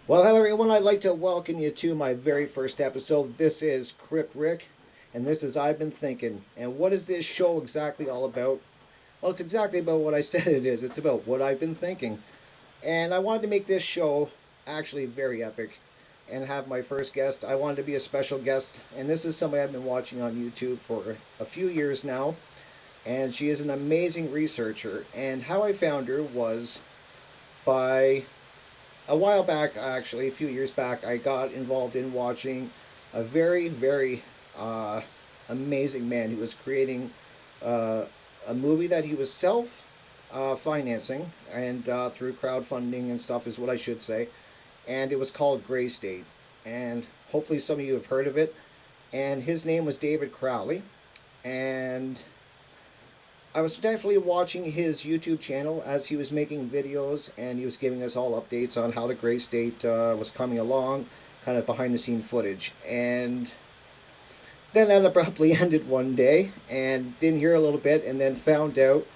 Well, hello everyone. I'd like to welcome you to my very first episode. This is Crypt Rick, and this is I've Been Thinking. And what is this show exactly all about? Well, it's exactly about what I said it is. It's about what I've been thinking. And I wanted to make this show actually very epic and have my first guest. I wanted to be a special guest, and this is somebody I've been watching on YouTube for a few years now. And she is an amazing researcher. And how I found her was by a while back, actually, a few years back, I got involved in watching a very uh, amazing man who was creating uh, a movie that he was self financing and through crowdfunding and stuff, is what I should say. And it was called Gray State. And hopefully, some of you have heard of it. And his name was David Crowley. And I was definitely watching his YouTube channel as he was making videos, and he was giving us all updates on how the Gray State was coming along, kind of behind the scene footage. And then that abruptly ended one day, and didn't hear a little bit, and then found out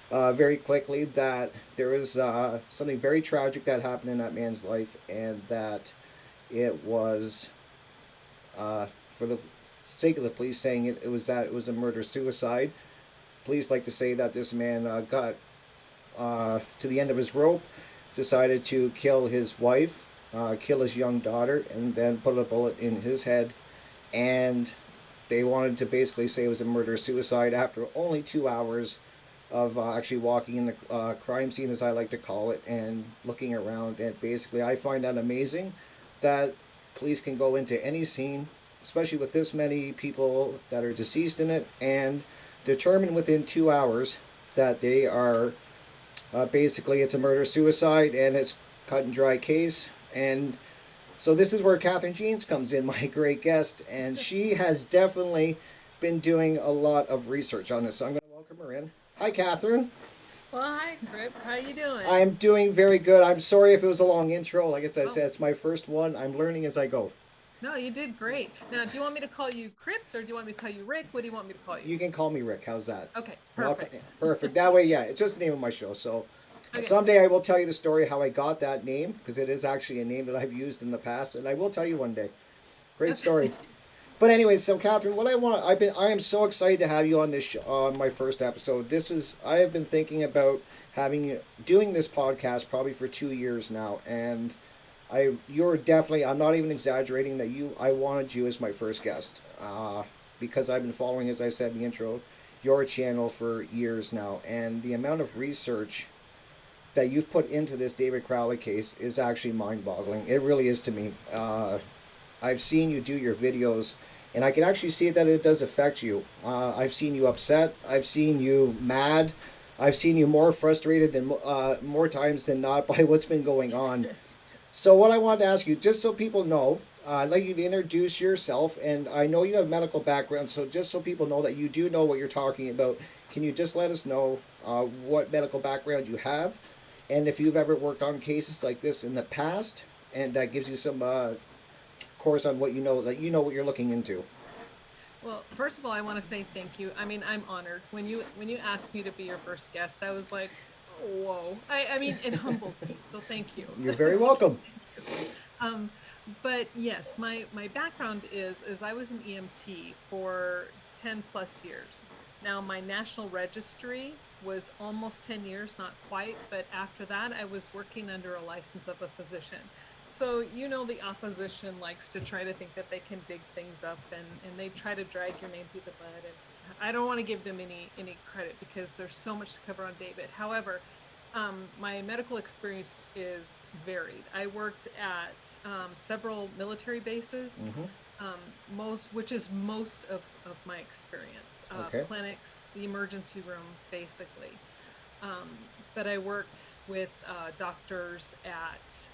very quickly that there was something very tragic that happened in that man's life, and that it was, for the sake of the police saying it, it was a murder suicide. Police like to say that this man got to the end of his rope, decided to kill his wife, kill his young daughter, and then put a bullet in his head. And they wanted to basically say it was a murder suicide after only 2 hours of actually walking in the crime scene, as I like to call it, and looking around. And basically, I find that amazing that police can go into any scene, especially with this many people that are deceased in it, and determine within 2 hours that they are basically it's a murder suicide, and it's cut and dry case. And so this is where Catherine Jeans comes in, my great guest, and she has definitely been doing a lot of research on this. So I'm going to welcome her in. Hi, Catherine. Well, hi, Crip. How you doing? I'm doing very good. I'm sorry if it was a long intro. Like I said, Oh, it's my first one. I'm learning as I go. no, you did great. Now, do you want me to call you Crypt or do you want me to call you Rick? What do you want me to call you? You can call me Rick. How's that? Okay, Okay, perfect. perfect. That way, yeah, it's just the name of my show. So Okay. someday I will tell you the story how I got that name, because it is actually a name that I've used in the past, and I will tell you one day. Great story. But anyways, so Catherine, I am so excited to have you on on my first episode. I have been thinking about doing this podcast probably for 2 years now, and you're definitely, I'm not even exaggerating that I wanted you as my first guest, because I've been following, as I said in the intro, your channel for years now, and the amount of research that you've put into this David Crowley case is actually mind-boggling. It really is to me. I've seen you do your videos, and I can actually see that it does affect you. I've seen you upset. I've seen you mad. I've seen you more frustrated than more times than not by what's been going on. So what I wanted to ask you, just so people know, I'd like you to introduce yourself, and I know you have medical background, so just so people know that you do know what you're talking about, can you just let us know what medical background you have, and if you've ever worked on cases like this in the past, and that gives you some course on what you know, that you know what you're looking into. Well, first of all, I want to say thank you. I mean, I'm honored. When you asked me to be your first guest, I was like, whoa. I mean, it humbled me. So thank you. You're very welcome. Um, but yes, my background is I was an EMT for 10 plus years. Now my national registry was almost 10 years, not quite, but after that I was working under a license of a physician. So the opposition likes to try to think that they can dig things up, and they try to drag your name through the mud, and I don't want to give them any credit because there's so much to cover on David. However, my medical experience is varied. I worked at several military bases, Mm-hmm. which is most of my experience. Okay. Clinics, the emergency room, basically. But I worked with doctors at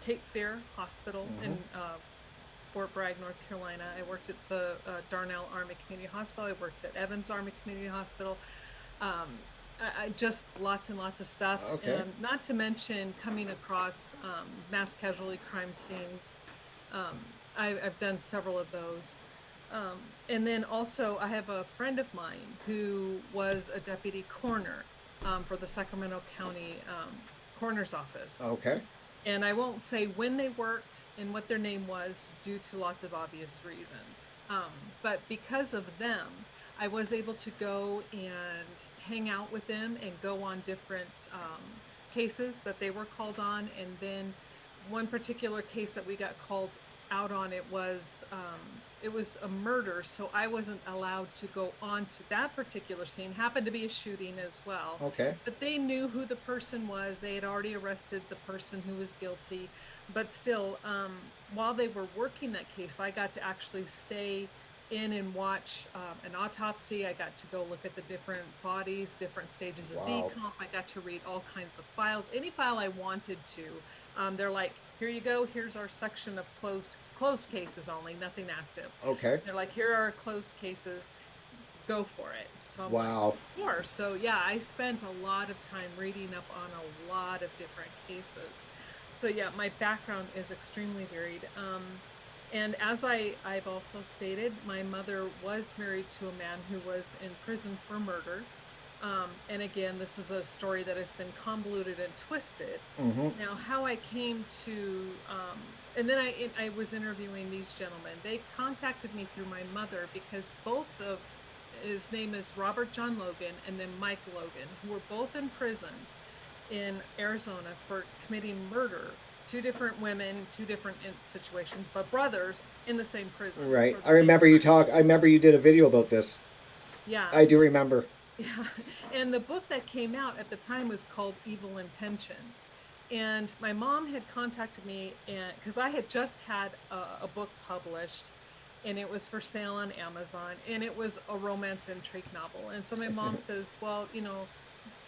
Cape Fear Hospital Mm-hmm. in Fort Bragg, North Carolina. I worked at the Darnell Army Community Hospital. I worked at Evans Army Community Hospital. Um, I just lots and lots of stuff, Okay. not to mention coming across mass casualty crime scenes. Um, I've done several of those. And then also, I have a friend of mine who was a deputy coroner for the Sacramento County Coroner's Office. Okay. And I won't say when they worked and what their name was due to lots of obvious reasons. But because of them, I was able to go and hang out with them and go on different cases that they were called on. And then one particular case that we got called out on, it was a murder, so I wasn't allowed to go on to that particular scene. Happened to be a shooting as well, Okay. but they knew who the person was. They had already arrested the person who was guilty, but still, while they were working that case, I got to actually stay in and watch an autopsy. I got to go look at the different bodies, different stages of Wow. decomp. I got to read all kinds of files, any file I wanted to. They're like, here you go. Here's our section of closed cases only, nothing active. Okay. They're like, here are our closed cases. Go for it. So I'm like, Wow. sure. So yeah, I spent a lot of time reading up on a lot of different cases. So yeah, my background is extremely varied. And as I've also stated, my mother was married to a man who was in prison for murder. And again, this is a story that has been convoluted and twisted. Mm-hmm. Now, how I came to, and then I was interviewing these gentlemen. They contacted me through my mother because both of his name is Robert John Logan and then Mike Logan, who were both in prison in Arizona for committing murder. Two different women, two different situations, but brothers in the same prison Right. for the I same remember you crime. talk. I remember you did a video about this. Yeah. I do remember. Yeah. And the book that came out at the time was called Evil Intentions. And my mom had contacted me and because I had just had a book published and it was for sale on Amazon and it was a romance intrigue novel. And so my mom says, well,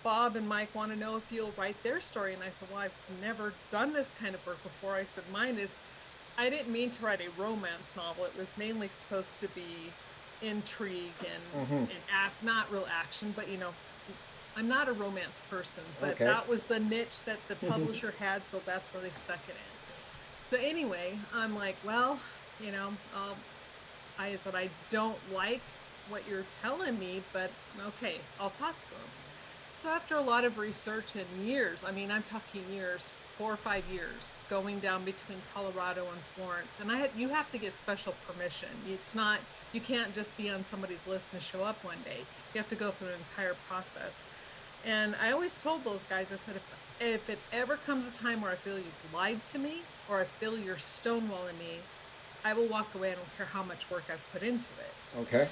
Bob and Mike want to know if you'll write their story. And I said, well, I've never done this kind of work before. I said, I didn't mean to write a romance novel. It was mainly supposed to be intrigue Mm-hmm. and act, not real action, but I'm not a romance person, but Okay. that was the niche that the publisher had, so that's where they stuck it in. So anyway, I'm like, well, you know, um, I said I don't like what you're telling me, but okay, I'll talk to him. So after a lot of research and years, I mean, I'm talking years, 4 or 5 years, going down between Colorado and Florence, and you have to get special permission. It's not, you can't just be on somebody's list and show up one day. You have to go through an entire process. And I always told those guys, I said, if it ever comes a time where I feel you've lied to me or I feel you're stonewalling me, I will walk away. I don't care how much work I've put into it. Okay.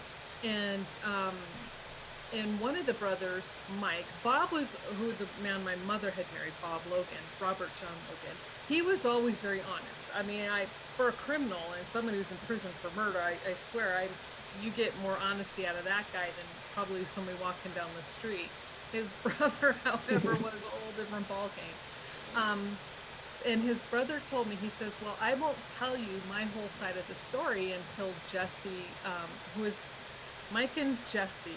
And one of the brothers, Mike, Bob was who the man my mother had married, Bob Logan, Robert John Logan. He was always very honest. I mean, for a criminal and someone who's in prison for murder, I swear, you get more honesty out of that guy than probably somebody walking down the street. His brother, however, was a whole different ballgame. And his brother told me, he says, well, I won't tell you my whole side of the story until Jesse, who is Mike and Jesse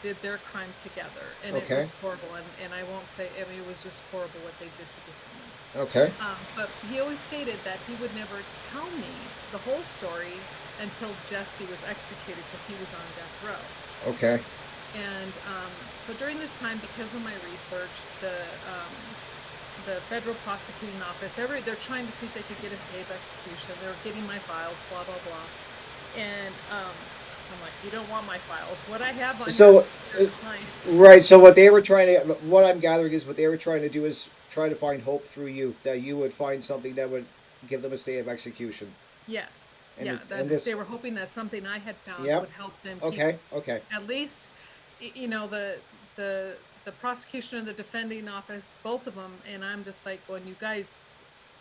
did their crime together, and it Okay. was horrible. And I won't say, I mean, it was just horrible what they did to this woman. Okay. But he always stated that he would never tell me the whole story until Jesse was executed because he was on death row. Okay. And so during this time, because of my research, the federal prosecuting office, they're trying to see if they could get a stay of execution. They're getting my files, blah blah blah, and I'm like, you don't want my files. What I have on So, your clients. right. So what they were trying to, what I'm gathering is what they were trying to do is try to find hope through you, that you would find something that would give them a stay of execution. Yes, And yeah, and this. they were hoping that something I had found Yep. would help them keep Okay. Okay. at least, the the prosecution and the defending office, both of them, and I'm just like, going, you guys,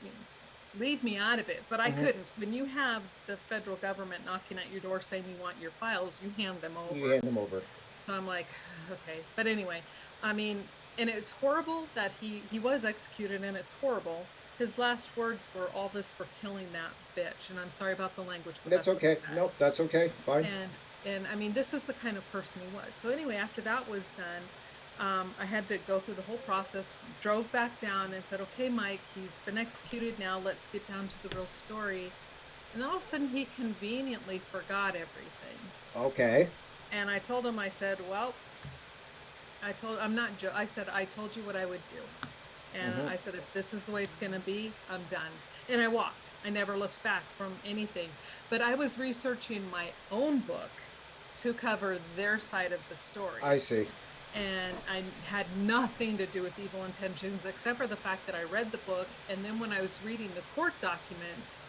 you know, leave me out of it. But I Mm-hmm. couldn't. When you have the federal government knocking at your door saying you want your files, you hand them You over. hand them over. So I'm like, okay. But anyway, I mean, and it's horrible that he was executed, and it's horrible. His last words were, "All this for killing that bitch," and I'm sorry about the language, but That's that's what he okay. said. Nope. That's okay. Fine. And I mean, this is the kind of person he was. So anyway, after that was done, I had to go through the whole process. Drove back down and said, "Okay, Mike, he's been executed. Now let's get down to the real story." And all of a sudden, he conveniently forgot everything. Okay. And I told him, I said, "Well, I'm not I said, I told you what I would do." And I said, if this is the way it's going to be, I'm done. And I walked. I never looked back from anything. But I was researching my own book to cover their side of the story. I see. And I had nothing to do with evil intentions except for the fact that I read the book. And then when I was reading the court documents,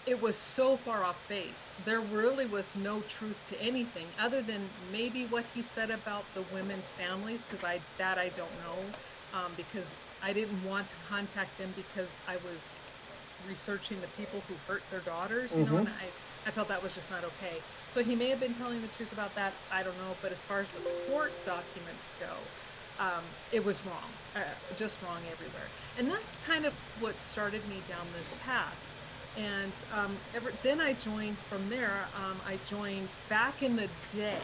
it was so far off base. There really was no truth to anything other than maybe what he said about the women's families, because I don't know, because I didn't want to contact them because I was researching the people who hurt their daughters, you know, and I felt that was just not okay. So he may have been telling the truth about that. I don't know. But as far as the court documents go, it was wrong, just wrong everywhere. And that's kind of what started me down this path. And then I joined from there. I joined back in the day.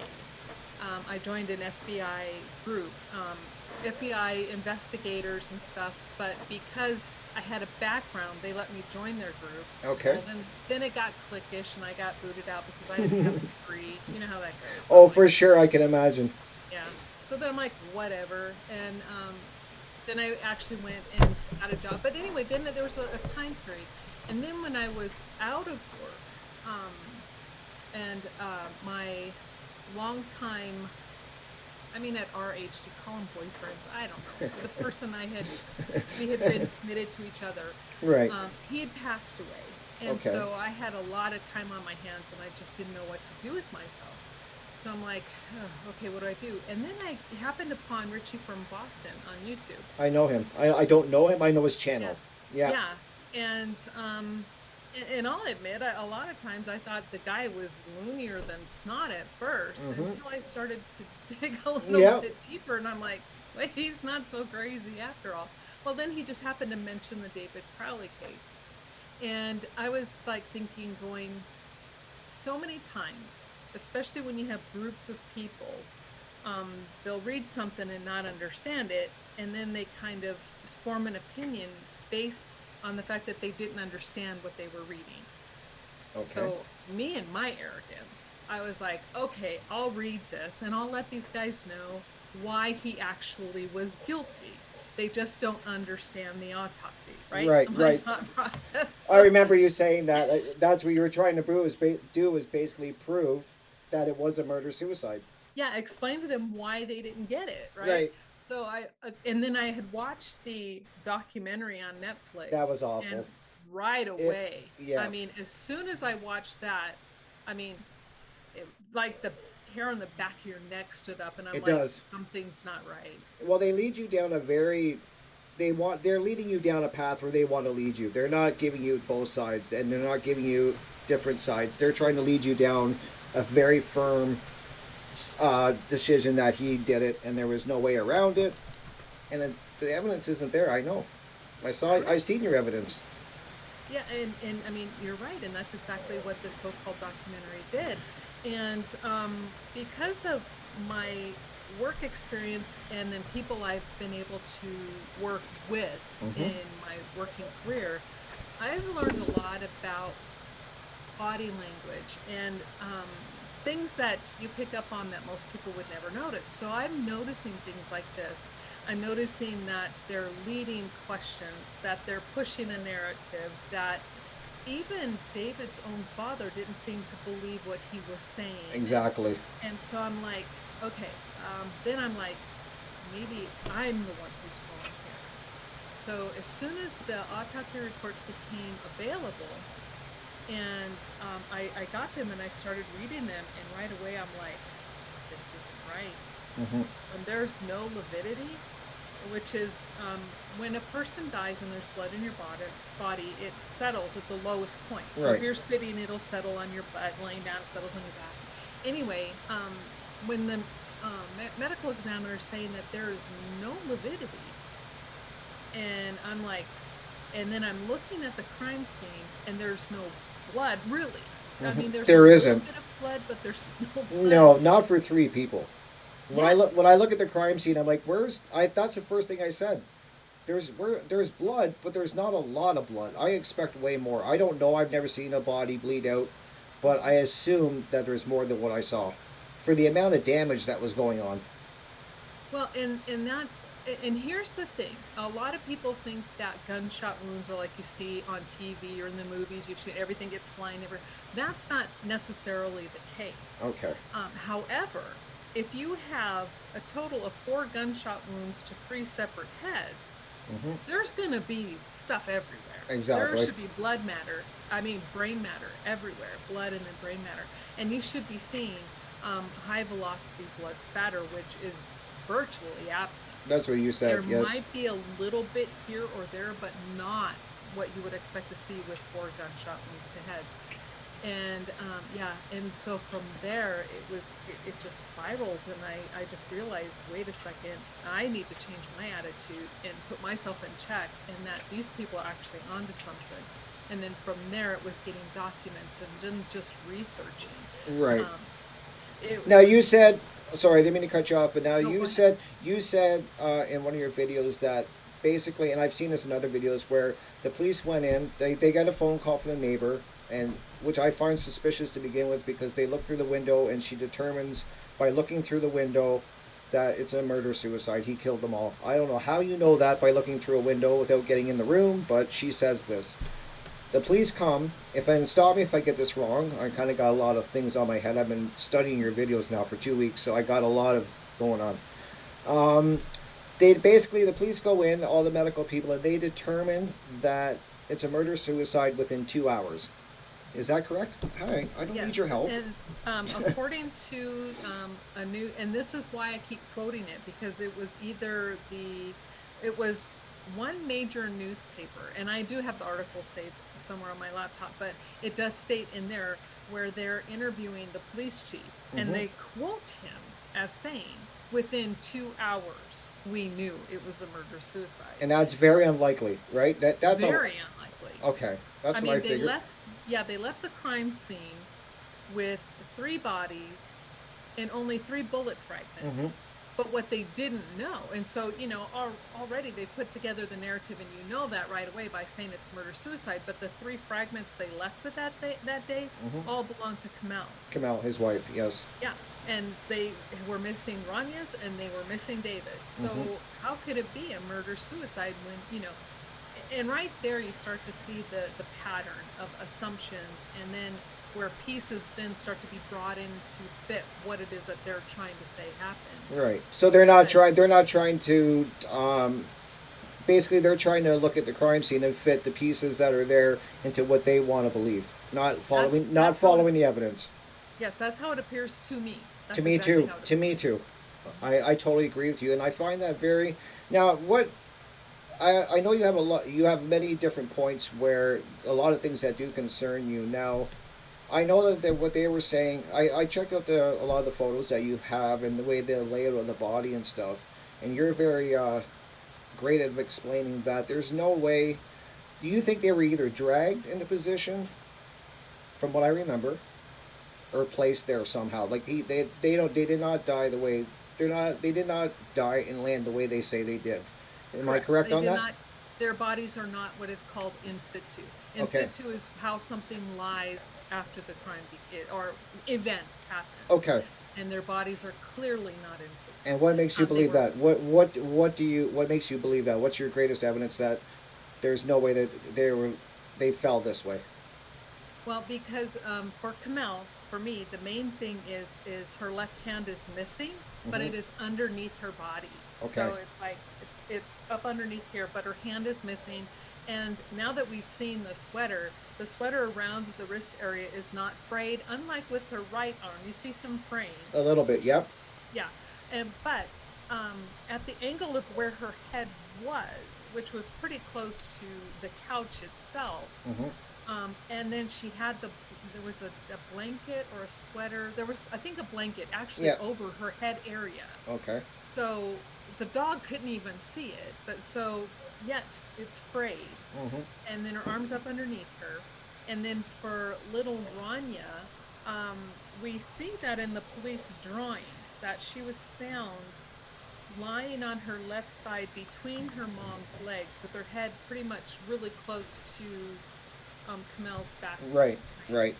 I joined an FBI group, FBI investigators and stuff. But because I had a background, they let me join their group. Okay. Well, then it got cliquish, and I got booted out because I didn't have a degree. You know how that goes. Oh, So for sure, I can imagine. yeah. So then I'm like, whatever. And then I actually went and got a job. But anyway, then there was a time period. And then when I was out of work, and my longtime, I mean, at our age, do you call them boyfriends? I don't know. The person we had been committed to each other. Right. He had passed away. And Okay. so I had a lot of time on my hands, and I just didn't know what to do with myself. So I'm like, oh, okay, what do I do? And then I happened upon Richie from Boston on YouTube. I know him. I don't know him. I know his channel. Yeah. Yeah. And I'll admit, a lot of times I thought the guy was loonier than snot at first until I started to dig a little bit deeper, and I'm like, wait, he's not so crazy after all. Well, then he just happened to mention the David Crowley case. And I was like thinking, going, so many times, especially when you have groups of people, they'll read something and not understand it, and then they kind of form an opinion based on the fact that they didn't understand what they were reading. Okay. So me and my arrogance, I was like, okay, I'll read this and I'll let these guys know why he actually was guilty. They just don't understand the autopsy, right? Right. Thought process. I remember you saying that. That's what you were trying to prove. Was basically prove that it was a murder-suicide. Yeah, explain to them why they didn't get it, right? Right. So and then I had watched the documentary on Netflix. That was awful. And right away, yeah. I mean, as soon as I watched that, I mean, like the hair on the back of your neck stood up, and I'm like, something's not right. Well, they lead you down they're leading you down a path where they want to lead you. They're not giving you both sides, and they're not giving you different sides. They're trying to lead you down a very firm decision that he did it, and there was no way around it. And the evidence isn't there. I know. I've seen your evidence. Yeah, and I mean, you're right, and that's exactly what this so-called documentary did. And because of my work experience and then people I've been able to work with in my working career, I've learned a lot about body language and things that you pick up on that most people would never notice. So I'm noticing things like this. I'm noticing that they're leading questions, that they're pushing a narrative, that even David's own father didn't seem to believe what he was saying. Exactly. And so I'm like, okay, then I'm like, maybe I'm the one who's wrong here. So as soon as the autopsy reports became available, and I got them and I started reading them, and right away I'm like, this isn't right. And there's no lividity, which is when a person dies and there's blood in your body, it settles at the lowest point. So if you're sitting, it'll settle on your butt. Laying down, it settles on your back. Anyway, when the medical examiner is saying that there is no lividity, and I'm like, and then I'm looking at the crime scene and there's no blood, really. I mean, there's there a isn't. little bit of blood, but there's no blood. No, not for 3 people. When Yes. I look at the crime scene, I'm like, that's the first thing I said. There's blood, but there's not a lot of blood. I expect way more. I don't know. I've never seen a body bleed out, but I assume that there's more than what I saw, for the amount of damage that was going on. Well, and that's and here's the thing. A lot of people think that gunshot wounds are like you see on TV or in the movies. You see everything gets flying everywhere. That's not necessarily the case. Okay. However, if you have a total of 4 gunshot wounds to 3 separate heads, Hmm. there's going to be stuff everywhere. There Exactly. should be blood matter. I mean, brain matter everywhere. Blood and then brain matter, and you should be seeing high velocity blood spatter, which is virtually absent. That's what you said. There Yes. might be a little bit here or there, but not what you would expect to see with 4 gunshot wounds to heads. And yeah, and so from there it just spiraled, and I just realized, wait a second, I need to change my attitude and put myself in check, and that these people are actually onto something. And then from there it was getting documents and then just researching. Right. Um, it Now you was said, just sorry, I didn't mean to cut you off, but now no, go you ahead. said in one of your videos that basically, and I've seen this in other videos where the police went in, they got a phone call from a neighbor, and which I find suspicious to begin with because they look through the window and she determines by looking through the window that it's a murder suicide. He killed them all. I don't know how you know that by looking through a window without getting in the room, but she says this. The police come. If and stop me if I get this wrong. I kind of got a lot of things on my head. I've been studying your videos now for 2 weeks, so I got a lot of going on. Um, they basically the police go in, all the medical people, and they determine that it's a murder suicide within 2 hours. Is that correct? Hi, I don't need your Yes, help. and according to a new, and this is why I keep quoting it, because it was one major newspaper, and I do have the article saved somewhere on my laptop, but it does state in there where they're interviewing the police chief, and Hmm. they quote him as saying, within 2 hours, we knew it was a murder suicide. And that's very unlikely, right? That's a Very unlikely. okay. That's I what I mean, figured. they left the crime scene with 3 bodies and only 3 bullet Hmm. fragments. But what they didn't know, and so, already they put together the narrative, and you know that right away by saying it's murder suicide. But the 3 fragments they left with that day Hmm. all belonged to Kamel. Kamal, his wife, yes. Yeah. And they were missing Ranya's and they were missing David. Hmm. So how could it be a murder suicide when, and right there you start to see the pattern of assumptions, and then where pieces then start to be brought in to fit what it is that they're trying to say happened. Right. So they're not But trying. They're not trying to. Basically, they're trying to look at the crime scene and fit the pieces that are there into what they want to believe. Not following. Not that's how it following the evidence. yes, that's how it appears to me. To That's me exactly too. how it To me appears. too. I totally agree with you, and I find that very. Now, what I know you have a lot. You have many different points where a lot of things that do concern you. Now, I know that what they were saying. I checked out a lot of the photos that you have and the way the layout of the body and stuff, and you're very great at explaining that. There's no way. Do you think they were either dragged into position, from what I remember, or placed there somehow? Like they did not die the way they did not die and land the way they say they did. Am I Correct. correct They on did that? not, their bodies are not what is called in situ. In Okay. situ is how something lies after the crime or event happens. Okay. And their bodies are clearly not in situ. And what makes you They believe were, that? What makes you believe that? What's your greatest evidence that there's no way that they fell this way? well, because for Kamel, for me, the main thing is her left hand is missing, but Hmm. it is underneath her body. Okay. So it's like it's up underneath here, but her hand is missing. And now that we've seen the sweater around the wrist area is not frayed, unlike with her right arm. You see some fraying, A little bit. which Yep. yeah, and but at the angle of where her head was, which was pretty close to the couch itself, Hmm. and then she had there was a blanket or a sweater. There was, I think, a blanket actually Yeah. over her head area. Okay. So the dog couldn't even see it, but so yet it's frayed. Hmm. And then her arms up underneath her. And then for little Rania, we see that in the police drawings that she was found lying on her left side between her mom's legs with her head pretty much really close to Kamel's backside, Right. right? Right.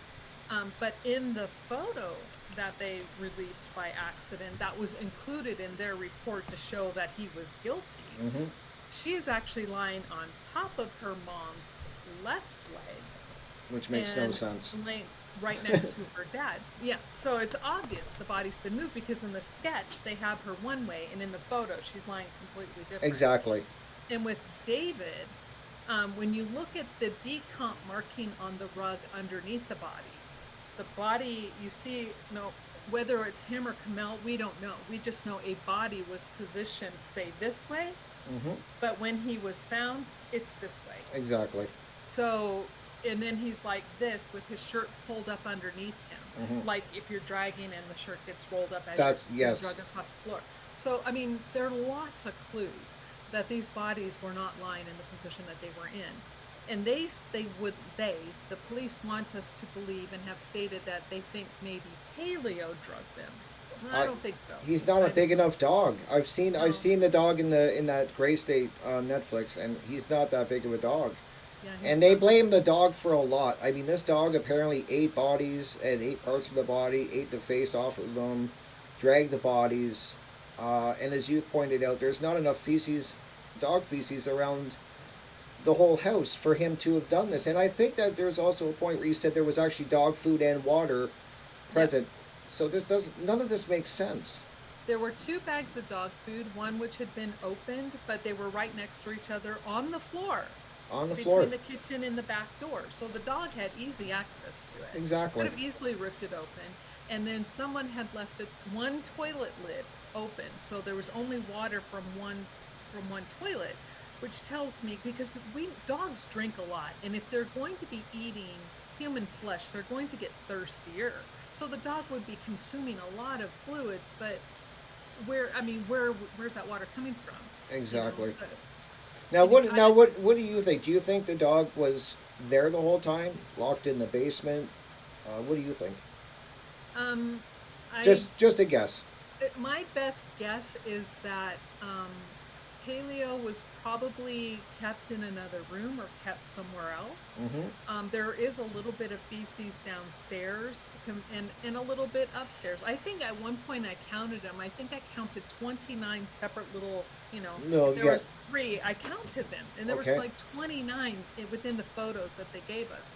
But in the photo that they released by accident, that was included in their report to show that he was guilty. Mm-hmm. She is actually lying on top of her mom's left leg Which makes no and sense. laying right next to her dad. Yeah, so it's obvious the body's been moved because in the sketch they have her one way, and in the photo she's lying completely different. Exactly. And with David, when you look at the decomp marking on the rug underneath the body you see, no, whether it's him or Kamel, we don't know. We just know a body was positioned, say, this way, Mm-hmm. but when he was found, it's this way. Exactly. So, and then he's like this with his shirt pulled up underneath him, Mm-hmm. like if you're dragging and the shirt gets rolled up as That's you're yes. dragging across the floor. So, I mean, there are lots of clues that these bodies were not lying in the position that they were in. And the police want us to believe and have stated that they think maybe paleo drugged them. I don't think so. He's not a big enough dog. I've No. seen the dog in that Gray State on Netflix, and he's not that big of a dog. Yeah, And he's they not. blame the dog for a lot. I mean, this dog apparently ate bodies and ate parts of the body, ate the face off of them, dragged the bodies, and as you've pointed out, there's not enough feces, dog feces, around the whole house for him to have done this. And I think that there's also a point where you said there was actually dog food and water present. Yes. So this does none of this makes sense. There were two bags of dog food, one which had been opened, but they were right next to each other on the floor On the floor. between the kitchen and the back door. So the dog had easy access to it. Exactly. Could have easily ripped it open. And then someone had left one toilet lid open. So there was only water from one toilet, which tells me because dogs drink a lot, and if they're going to be eating human flesh, they're going to get thirstier. So the dog would be consuming a lot of fluid, but where's that water coming from? Exactly. So, Now and what? Now what do you think? Do you think the dog was there the whole time, locked in the basement? What do you think? um, I Just a guess. my best guess is that paleo was probably kept in another room or kept somewhere else. Mm-hmm. There is a little bit of feces downstairs and a little bit upstairs. I think at one point I counted them. I think I counted 29 separate little, No. if there Yeah. was three, I counted them. And there was Okay. like 29 within the photos that they gave us.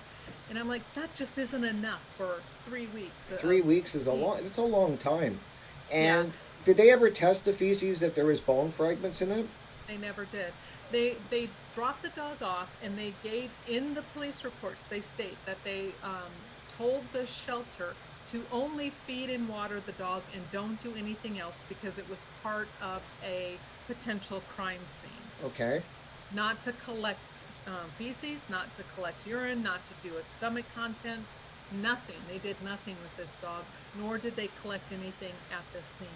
And I'm like, that just isn't enough for 3 weeks. 3 weeks is a long. It's a long time. Yeah. And did they ever test the feces if there was bone fragments in it? They never did. They dropped the dog off, and they gave in the police reports. They state that they told the shelter to only feed and water the dog and don't do anything else because it was part of a potential crime scene. Okay. Not to collect feces, not to collect urine, not to do a stomach contents. Nothing. They did nothing with this dog, nor did they collect anything at the scene.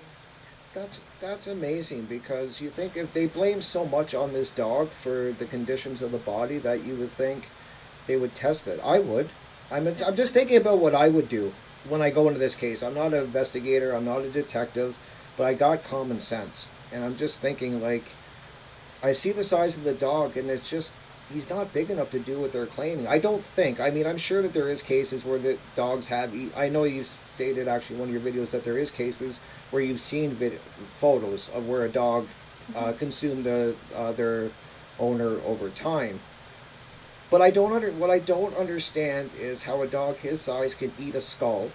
That's amazing because you think if they blame so much on this dog for the conditions of the body that you would think they would test it. I would. I'm just thinking about what I would do when I go into this case. I'm not an investigator. I'm not a detective, but I got common sense, and I'm just thinking like I see the size of the dog, and it's just he's not big enough to do what they're claiming. I don't think. I mean, I'm sure that there is cases where the dogs have. I know you stated actually in one of your videos that there is cases where you've seen photos of where a dog consumed their owner over time. But what I don't understand is how a dog his size can eat a skull,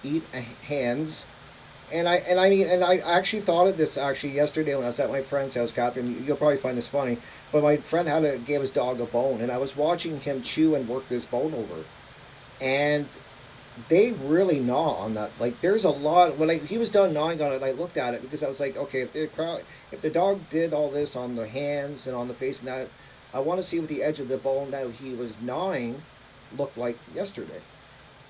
eat hands, and I actually thought of this actually yesterday when I was at my friend's house. Catherine, you'll probably find this funny, but my friend gave his dog a bone, and I was watching him chew and work this bone over, and they really gnaw on that. Like there's a lot. He was done gnawing on it, I looked at it because I was like, okay, if the dog did all this on the hands and on the face and that, I want to see what the edge of the bone that he was gnawing looked like yesterday.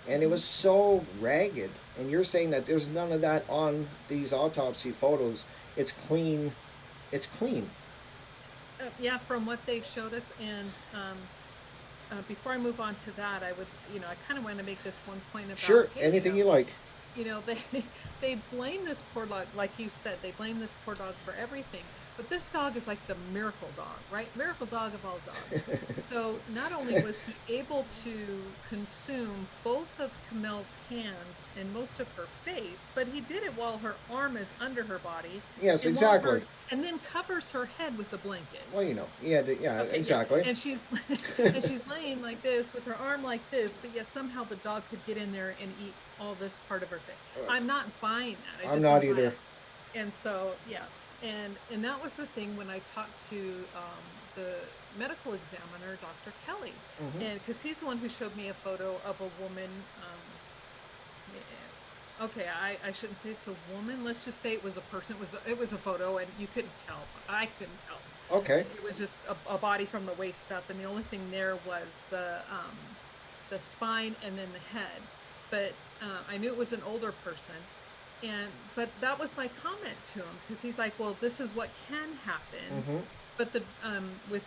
And it was so ragged. And you're saying that there's none of that on these autopsy photos. It's clean. It's clean. Yeah, from what they've showed us, and before I move on to that, I would, I kind of want to make this one point about Sure, paleo. anything you like. They they blame this poor dog, like you said, they blame this poor dog for everything. But this dog is like the miracle dog, right? Miracle dog of all dogs. So not only was he able to consume both of Camel's hands and most of her face, but he did it while her arm is under her body, Yes, and while exactly. her and then covers her head with a blanket. Well, yeah, yeah, Okay, yeah. exactly. And she's and she's laying like this with her arm like this, but yet somehow the dog could get in there and eat all this part of her face. I'm not buying that. I I'm just not don't buy either. it. And so, yeah. And that was the thing when I talked to the medical examiner, Dr. Kelly, Hmm. and because he's the one who showed me a photo of a woman. Okay, I shouldn't say it's a woman. Let's just say it was a person. It was a photo, and you couldn't tell. I couldn't tell. Okay. It was just a body from the waist up, and the only thing there was the spine and then the head. But I knew it was an older person, but that was my comment to him, because he's like, "Well, this is what can happen, Hmm. but the with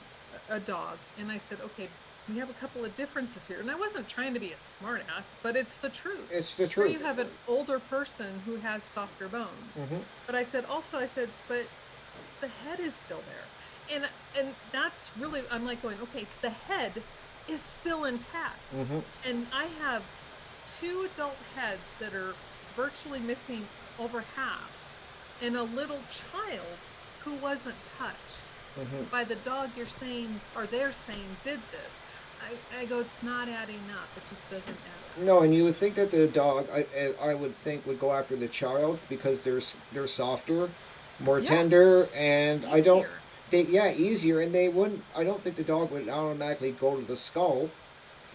a dog." And I said, "Okay, we have a couple of differences here." And I wasn't trying to be a smart ass, but it's the truth. It's the Here you truth. have an older person who has softer bones. Hmm. But I said, but the head is still there. And that's really, I'm like going, okay, the head is still intact. Hmm. And I have two adult heads that are virtually missing over half, and a little child who wasn't touched Hmm. by the dog you're saying, or they're saying, did this. I go, it's not adding up. It just doesn't add up. No, and you would think that the dog, I would think, would go after the child because they're softer, more Yeah, tender, and I don't, easier. easier, and they wouldn't. I don't think the dog would automatically go to the skull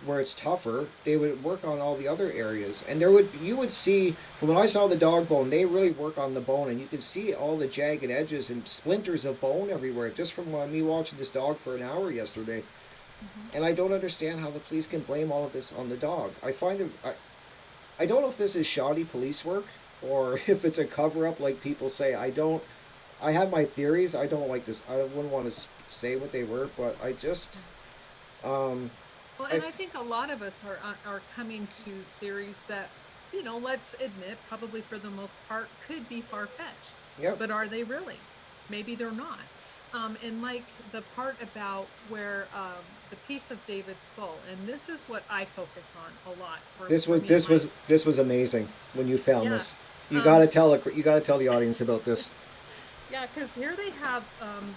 where it's tougher. They would work on all the other areas, and you would see from when I saw the dog bone, they really work on the bone, and you could see all the jagged edges and splinters of bone everywhere just from me watching this dog for an hour yesterday. Hmm. And I don't understand how the police can blame all of this on the dog. I don't know if this is shoddy police work or if it's a cover up like people say. I don't. I have my theories. I don't like this. I wouldn't want to say what they were, but I just. Um, Well, I. and I think a lot of us are coming to theories that, let's admit, probably for the most part, could be far fetched. Yep. But are they really? Maybe they're not. And like the part about where the piece of David's skull, and this is what I focus on a lot This for was me and my, this was amazing when you found yeah. this. You Um, gotta tell you gotta tell the audience about this. Yeah, because here they have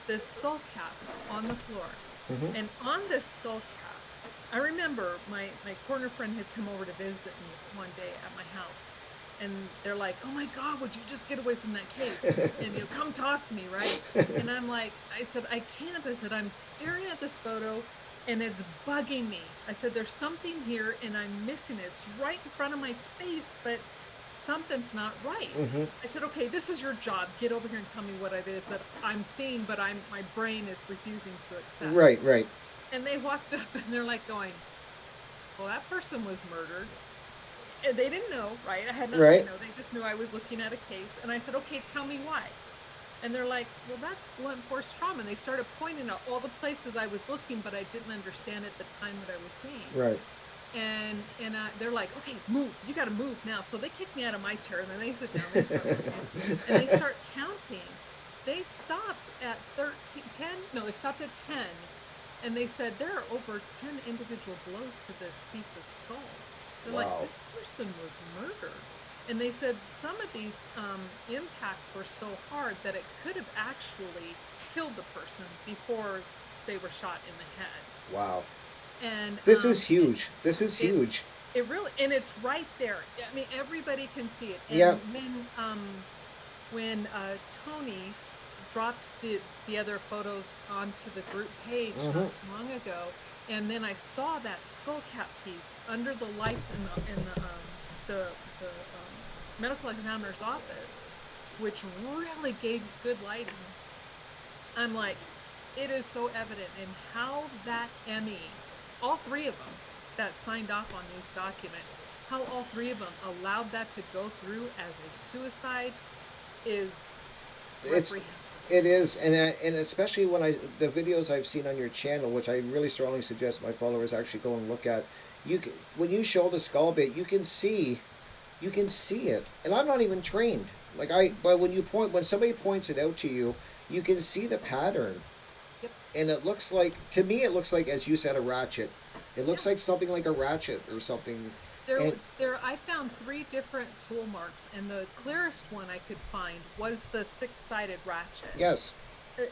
this skull cap on the floor. Hmm. And on this skull cap, I remember my corner friend had come over to visit me one day at my house. And they're like, "Oh my God, would you just get away from that case? And come talk to me, right?" And I'm like, I said, "I can't." I said, "I'm staring at this photo and it's bugging me." I said, "There's something here and I'm missing it. It's right in front of my face, but something's not right." Hmm. I said, "Okay, this is your job. Get over here and tell me what it is that I'm seeing, but my brain is refusing to accept." Right. Right. And they walked up and they're like going, "Well, that person was murdered." And they didn't know, right? I had nothing to Right. know. They just knew I was looking at a case. And I said, "Okay, tell me why." And they're like, "Well, that's blunt force trauma." And they started pointing out all the places I was looking, but I didn't understand at the time what I was seeing. Right. And they're like, "Okay, move. You got to move now." So they kick me out of my chair, and then they sit down. They start looking, and they start counting. They stopped at 13, 10. No, they stopped at 10. And they said, "There are over 10 individual blows to this piece of skull." They're like, Wow. "This person was murdered." And they said some of these impacts were so hard that it could have actually killed the person before they were shot in the head. Wow. And This is huge. This is it huge. it really, and it's right there. I mean, everybody can see it. Yeah. And when Tony dropped the other photos onto the group page Hmm. not too long ago, and then I saw that skull cap piece under the lights in the medical examiner's office, which really gave good lighting. I'm like, it is so evident in how that ME, all three of them that signed off on these documents, how all three of them allowed that to go through as a suicide is It's reprehensible. it is, and especially when the videos I've seen on your channel, which I really strongly suggest my followers actually go and look at. When you show the skull bit, you can see it, and I'm not even trained. But when somebody points it out to you, You can see the pattern, Yep. and it looks like, to me, it looks like, as you said, a ratchet. It looks Yeah. like something like a ratchet or something. And I found three different tool marks, and the clearest one I could find was the six-sided ratchet. yes,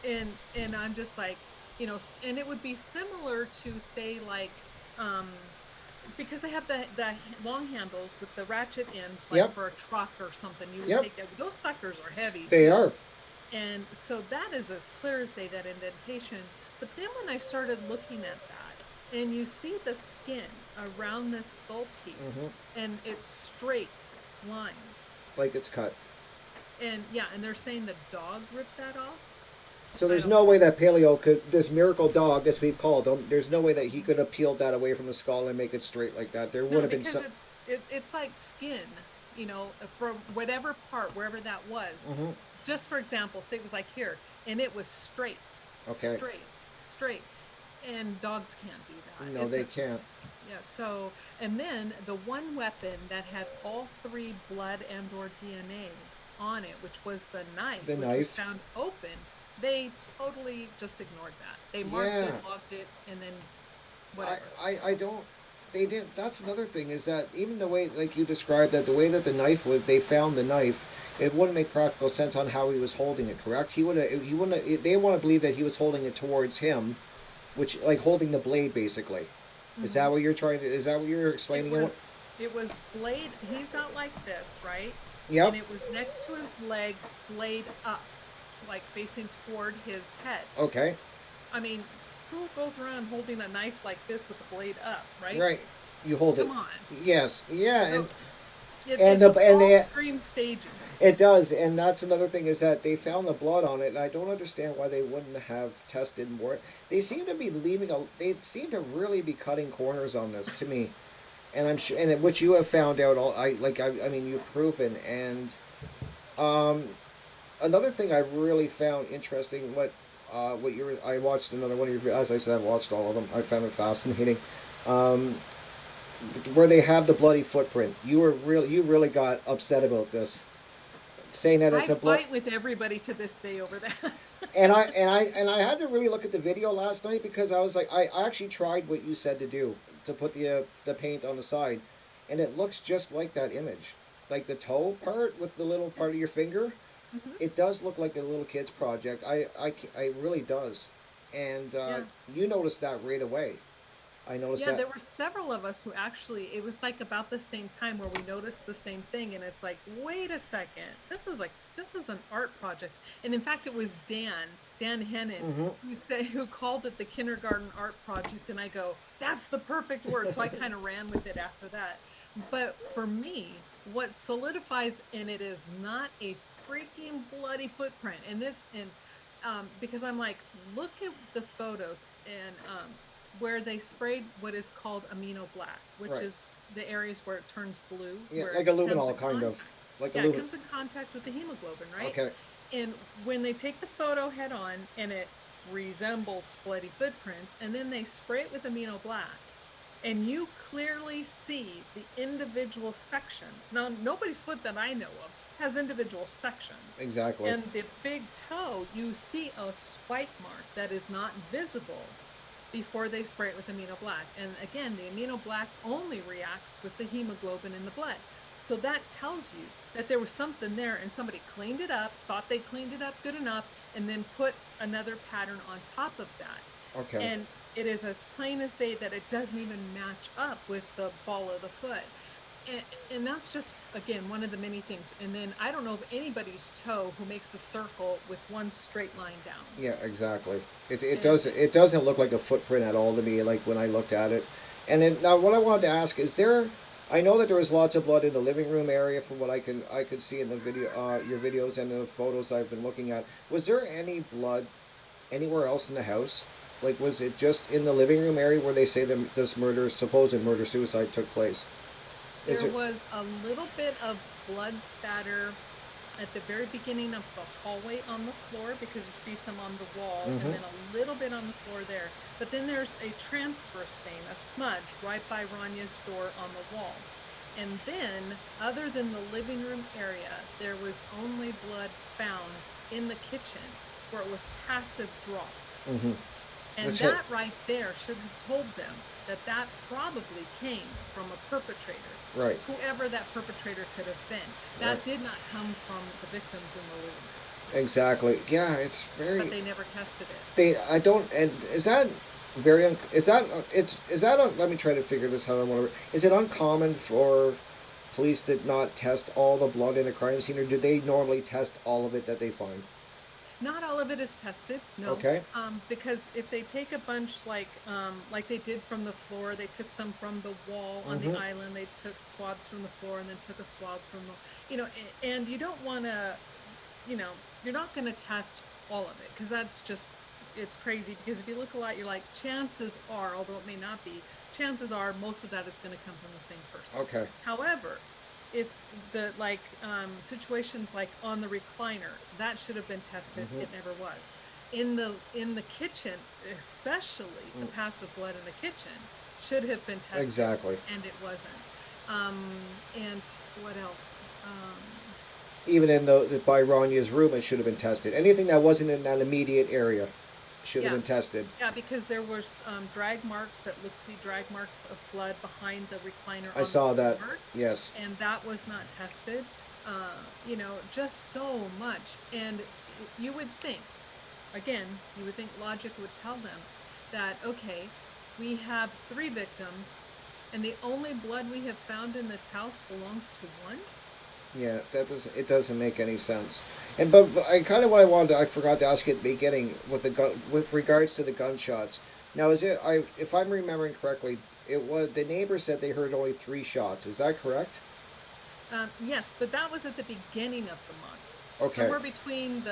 And I'm just like, and it would be similar to, say, like, because they have the long handles with the ratchet end, like yep, for a truck or something. You would yep, take that. Those suckers are heavy they too. are. And so that is as clear as day, that indentation. But then when I started looking at that, and you see the skin around this skull piece, Hmm. and it's straight lines. Like it's cut. And yeah, and they're saying the dog ripped that off. So I there's don't no way that Paleo could, this miracle dog, as we've called him, there's no way that he could have peeled that away from the skull and make it straight like that. There would No, have been because some. it's like skin, from whatever part, wherever that was. Hmm. Just for example, say it was like here, and it was straight, Okay. straight, straight, and dogs can't do that. No, they can't. Yeah. So, and then the one weapon that had all three blood and/or DNA on it, which was the knife, The which was knife. found open, they totally just ignored that. They marked Yeah. it, logged it, and then I, whatever. I don't. They didn't. That's another thing, is that even the way, like you described, that the way that the knife was, they found the knife, it wouldn't make practical sense on how he was holding it. Correct? He would have. He wouldn't. They want to believe that he was holding it towards him, which, like, holding the blade basically. Is Hmm. that what you're trying to? Is that what you're It explaining? was it was blade. He's out like this, right? And Yep. it was next to his leg, blade up, like facing toward his head. Okay. I mean, who goes around holding a knife like this with the blade up, right? Right. You hold it. Come on. Yes. Yeah. So And it's the and all they scream staging. it does, and that's another thing, is that they found the blood on it, and I don't understand why they wouldn't have tested more. They seem to be leaving a. They seem to really be cutting corners on this, to me, and I'm sure, and which you have found out. All I mean, you've proven, and um, another thing I've really found interesting. What you were. I watched another one of your. As I said, I watched all of them. I found it fascinating. Um, where they have the bloody footprint. You really got upset about this, saying that I it's a blood. fight with everybody to this day over that. And I had to really look at the video last night, because I was like, I actually tried what you said to do, to put the paint on the side, and it looks just like that image, like the toe part with the little part of your finger. Hmm. It does look like a little kid's project. I really does, and Yeah. you noticed that right away. I noticed Yeah, that. there were several of us who actually, it was like about the same time where we noticed the same thing. And it's like, wait a second, this is an art project. And in fact, it was Dan Hennon, Hmm. who called it the kindergarten art project. And I go, that's the perfect word. So I kind of ran with it after that. But for me, what solidifies, and it is not a freaking bloody footprint. Because I'm like, look at the photos, and where they sprayed what is called amino black, which Right. is the areas where it turns blue, Yeah, where like it comes luminol, in kind of, contact. like Yeah, it aluminum. comes in contact with the hemoglobin, right? Okay. And when they take the photo head on, and it resembles bloody footprints, and then they spray it with amino black, and you clearly see the individual sections. Now, nobody's foot that I know of has individual sections. Exactly. And the big toe, you see a swipe mark that is not visible before they spray it with amino black. And again, the amino black only reacts with the hemoglobin in the blood. So that tells you that there was something there, and somebody cleaned it up, thought they cleaned it up good enough, and then put another pattern on top of that. Okay. And it is as plain as day that it doesn't even match up with the ball of the foot. And that's just, again, one of the many things. And then I don't know of anybody's toe who makes a circle with one straight line down. Yeah, exactly. It And doesn't look like a footprint at all to me, like when I looked at it. And then now, what I wanted to ask is, there. I know that there was lots of blood in the living room area, from what I could see in the video, your videos and the photos I've been looking at. Was there any blood anywhere else in the house? Like, was it just in the living room area where they say this supposed murder suicide took place? Is there it was a little bit of blood spatter at the very beginning of the hallway on the floor, because you see some on the wall, and Mm-hmm. then a little bit on the floor there. But then there's a transfer stain, a smudge, right by Ranya's door on the wall. And then, other than the living room area, there was only blood found in the kitchen. where it was passive drops. Mm-hmm. And Which had, that right there should have told them that that probably came from a perpetrator, right, whoever that perpetrator could have been. right, That did not come from the victims in the living room, exactly. Yeah, it's but very. they never tested it. They, I don't, and is that very, is that, is that, let me try to figure this out. I want to, is it uncommon for police to not test all the blood in a crime scene, or do they normally test all of it that they find? Not all of it is tested, no. Okay. Because if they take a bunch like they did from the floor, they took some from the wall on Mm-hmm. the island, they took swabs from the floor and then took a swab from the, and you don't want to, you know, you're not going to test all of it because that's just, it's crazy. Because if you look a lot, you're like, chances are, although it may not be, chances are most of that is going to come from the same person. Okay. However, if the situations like on the recliner, that should have been tested. Mm-hmm. It never was. In the kitchen, especially the passive blood in the kitchen, should have been tested. Exactly. And it wasn't. And what else? Even in the by Ranya's room, it should have been tested. Anything that wasn't in that immediate area should have Yeah. been tested. Yeah, because there was drag marks that looked to be drag marks of blood behind the recliner I on saw the that. floor, Yes. and that was not tested. Just so much. And you would think, again, logic would tell them that, okay, we have 3 victims, and the only blood we have found in this house belongs to one? Yeah, that doesn't. It doesn't make any sense. And but I kind of what I wanted. I forgot to ask you at the beginning with the gun, with regards to the gunshots. Now, is it? If I'm remembering correctly, it was the neighbor said they heard only 3 shots. Is that correct? Yes, but that was at the beginning of the month. Okay. Somewhere between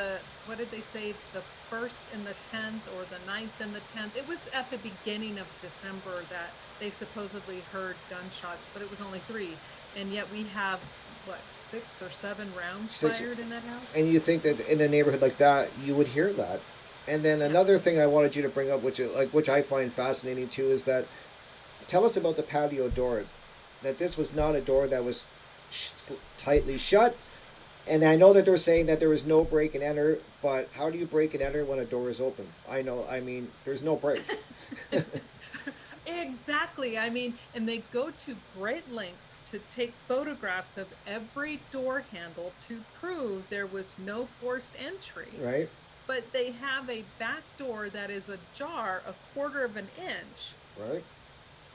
what did they say, the 1st and the 10th, or the 9th and the 10th. It was at the beginning of December that they supposedly heard gunshots, but it was only 3. And yet we have, what, 6 or 7 rounds 6. fired in that house? And you think that in a neighborhood like that, you would hear that. And then another thing I wanted you to bring up, which I find fascinating too, is that tell us about the patio door. That this was not a door that was tightly shut. And I know that they're saying that there was no break and enter, but how do you break and enter when a door is open? I know, I mean, there's no break. Exactly. I mean, and they go to great lengths to take photographs of every door handle to prove there was no forced entry. Right? But they have a back door that is ajar 1/4 of an inch Right?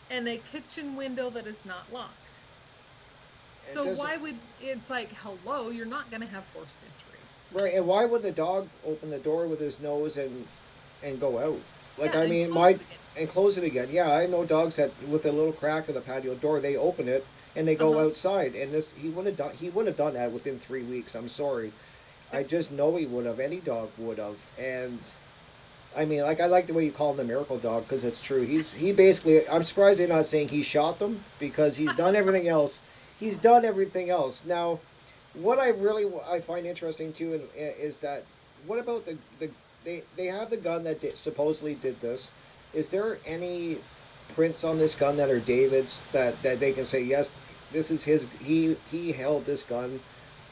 and a kitchen window that is not locked. It So doesn't- why would, it's like, hello, you're not going to have forced entry. Right, and why would the dog open the door with his nose and go out? Like, Yeah, I and mean, close it again. and close it again. Yeah, I know dogs that with a little crack of the patio door, they open it and they go outside. And this he would have done that within 3 weeks. I'm sorry, I just know he would have. Any dog would have. And I mean, like I like the way you call him the miracle dog because it's true. He basically. I'm surprised they're not saying he shot them because he's done everything else. He's done everything else. Now, what I find interesting too is that what about they have the gun that supposedly did this. Is there any prints on this gun that are David's that they can say yes, this is his. He held this gun,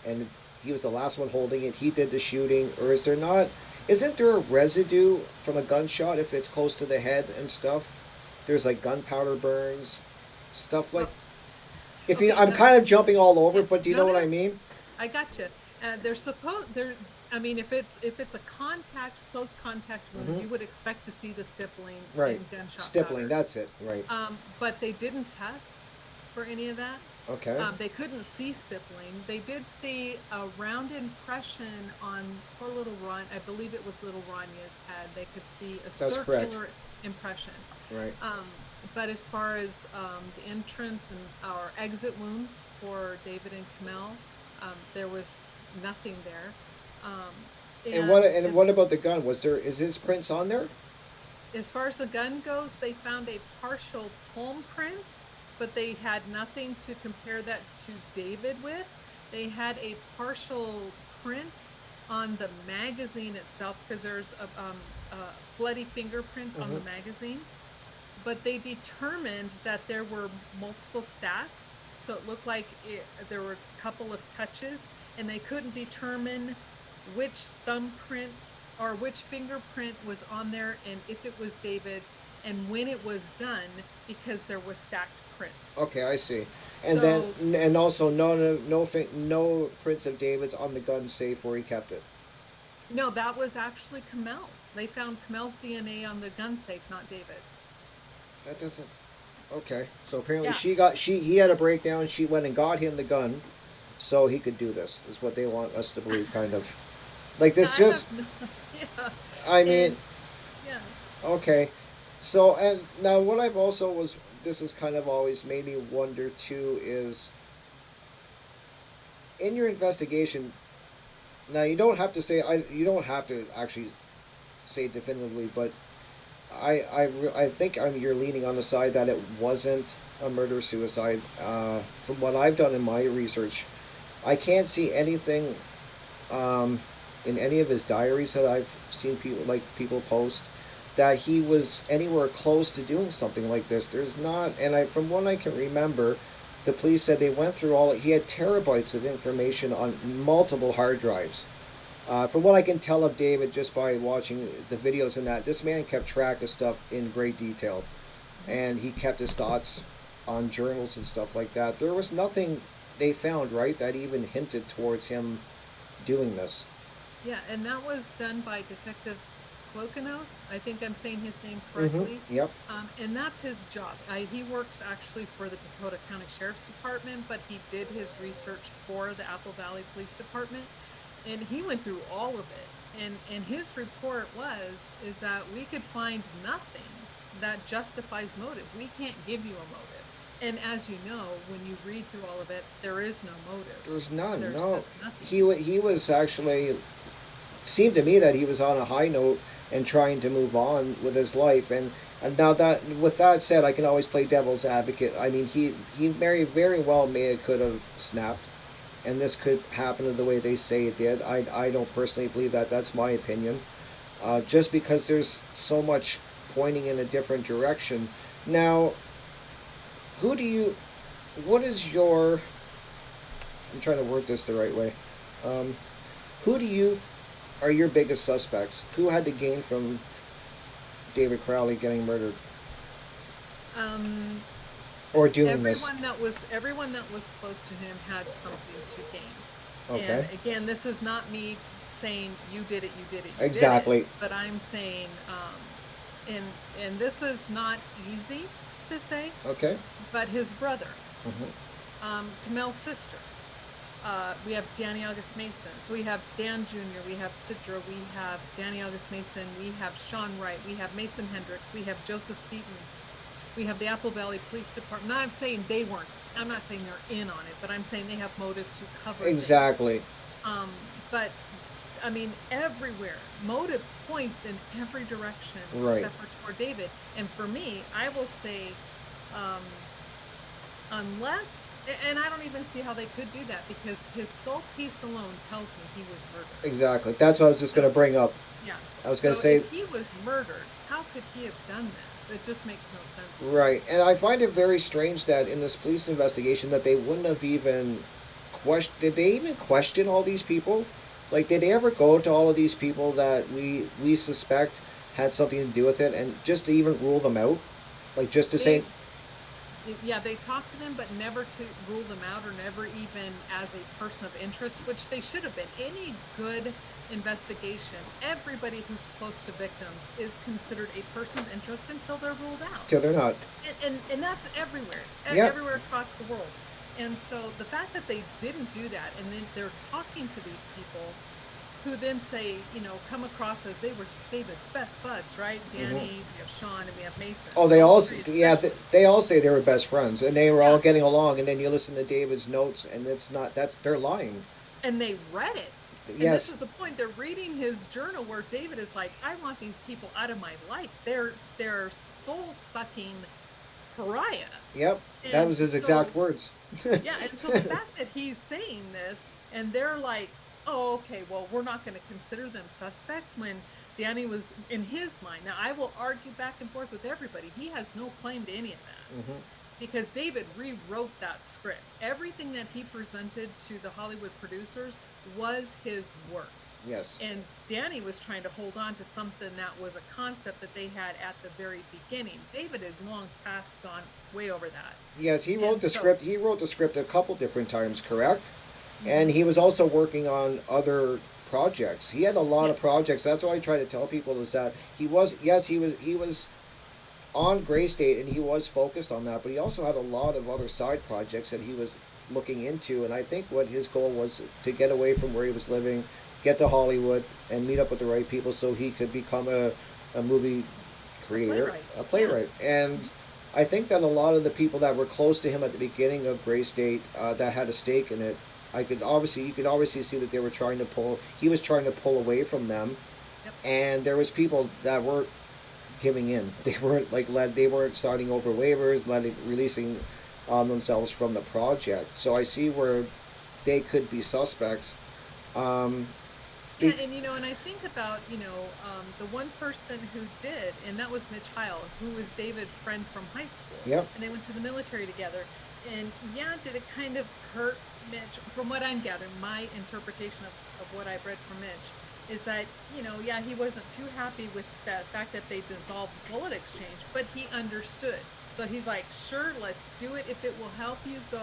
and he was the last one holding it. He did the shooting, or is there not? Isn't there a residue from a gunshot if it's close to the head and stuff? There's like gunpowder burns, stuff like. If you, Okay, I'm kind of jumping all over, but do you no, know what no. I mean? I gotcha. I mean, if it's a close contact wound, you would expect to see the stippling Right. and gunshot Stippling, powder. that's it. Right. But they didn't test for any of that. Okay. They couldn't see stippling. They did see a round impression on poor little Ron. I believe it was little Ranya's head. They could see a circular correct. impression. Right. But as far as the entrance and our exit wounds for David and Kamel, there was nothing there. And what about the gun? Is his prints on there? As far as the gun goes, they found a partial palm print, but they had nothing to compare that to David with. They had a partial print on the magazine itself because there's a bloody fingerprint on the magazine. But they determined that there were multiple stacks, so it looked like there were a couple of touches, and they couldn't determine which thumbprint or which fingerprint was on there, and if it was David's, and when it was done, because there was stacked prints. Okay, I see. And then, So and also no prints of David's on the gun safe where he kept it. no, that was actually Kamel's. They found Kamel's DNA on the gun safe, not David's. That doesn't. Okay, so apparently Yeah. he had a breakdown. She went and got him the gun, so he could do this. Is what they want us to believe, kind of. Like Yeah, this, I just. have no idea. I And mean, yeah. okay. So and now what I've also was this has kind of always made me wonder too is in your investigation. Now you don't have to say you don't have to actually say definitively, but I think you're leaning on the side that it wasn't a murder suicide. From what I've done in my research, I can't see anything um, in any of his diaries that I've seen people post that he was anywhere close to doing something like this. There's not, and from what I can remember, the police said they went through all. He had terabytes of information on multiple hard drives. From what I can tell of David, just by watching the videos and that, this man kept track of stuff in great detail, and he kept his thoughts on journals and stuff like that. There was nothing they found, right, that even hinted towards him doing this. Yeah, and that was done by Detective Klokanos. I think I'm saying his name Mm-hmm. correctly. Yep. And that's his job. He works actually for the Dakota County Sheriff's Department, but he did his research for the Apple Valley Police Department, and he went through all of it. And his report is that we could find nothing that justifies motive. We can't give you a motive. And as you know, when you read through all of it, there is no motive. There's none. There's No. just nothing. He was actually seemed to me that he was on a high note and trying to move on with his life. And now that with that said, I can always play devil's advocate. I mean, he very well could have snapped, and this could happen the way they say it did. I don't personally believe that. That's my opinion. Just because there's so much pointing in a different direction. Now, who do you? What is your? I'm trying to word this the right way. Um, who do you are your biggest suspects? Who had to gain from David Crowley getting murdered Um, or doing this? everyone that was close to him had something to gain. Okay. And again, this is not me saying you did it, you did it, Exactly. did it, but I'm saying, and this is not easy to say, Okay. but his brother, Mm-hmm. Kamel's sister. We have Danny August Mason. So we have Dan Jr., we have Sidra, we have Danny August Mason, we have Sean Wright, we have Mason Hendricks, we have Joseph Seaton, we have the Apple Valley Police Department. Now, I'm saying they weren't. I'm not saying they're in on it, but I'm saying they have motive to cover Exactly. things. But I mean, everywhere, motive points in every direction Right. except for toward David. And for me, I will say, um, unless, and I don't even see how they could do that, because his skull piece alone tells me he was murdered. Exactly. That's what I was just going to bring up. Yeah. I was going to So say. if he was murdered, how could he have done this? It just makes no sense to me. Right, and I find it very strange that in this police investigation that they wouldn't have even did they even question all these people? Like, did they ever go to all of these people that we suspect had something to do with it, and just to even rule them out? Like, just to say, Yeah, they talked to them, but never to rule them out, or never even as a person of interest, which they should have been. Any good investigation, everybody who's close to victims is considered a person of interest until they're ruled out. till they're not. And that's everywhere, Yep. everywhere across the world. And so the fact that they didn't do that, and then they're talking to these people who then say, come across as they were just David's best buds, right? Danny, we have Sean, and we have Mason. Oh, they Those all, three yeah, especially. they all say they were best friends, and they were all Yeah. getting along. And then you listen to David's notes, and they're lying. And they read it. And Yes. this is the point. They're reading his journal where David is like, I want these people out of my life. They're soul-sucking pariah. Yep, that And was his so- exact words. Yeah, and so the fact that he's saying this, and they're like, oh, okay, well, we're not going to consider them suspect, when Danny was, in his mind, now I will argue back and forth with everybody, he has no claim to any of that. Mhm. Because David rewrote that script. Everything that he presented to the Hollywood producers was his work. Yes. And Danny was trying to hold on to something that was a concept that they had at the very beginning. David had long past gone way over that. Yes, he wrote And the so, script. He wrote the script a couple different times, correct? And mhm, he was also working on other projects. He had a lot of yes. projects. That's why I try to tell people is that he was, yes, he was on Gray State and he was focused on that, but he also had a lot of other side projects that he was looking into. And I think what his goal was to get away from where he was living, get to Hollywood, and meet up with the right people so he could become a movie A creator, playwright. a Yeah. playwright. And I think that a lot of the people that were close to him at the beginning of Gray State, that had a stake in it, you could obviously see that they were trying to pull. He was trying to pull away from them, Yep. and there was people that weren't giving in. They weren't they weren't signing over waivers, releasing themselves from the project. So I see where they could be suspects. Um, Yeah, be, and and I think about, the one person who did, and that was Mitch Heil, who was David's friend from high school. yep. And they went to the military together. And yeah, did it kind of hurt Mitch? From what I'm gathering, my interpretation of what I've read from Mitch is that, yeah, he wasn't too happy with the fact that they dissolved bullet exchange, but he understood. So he's like, sure, let's do it if it will help you go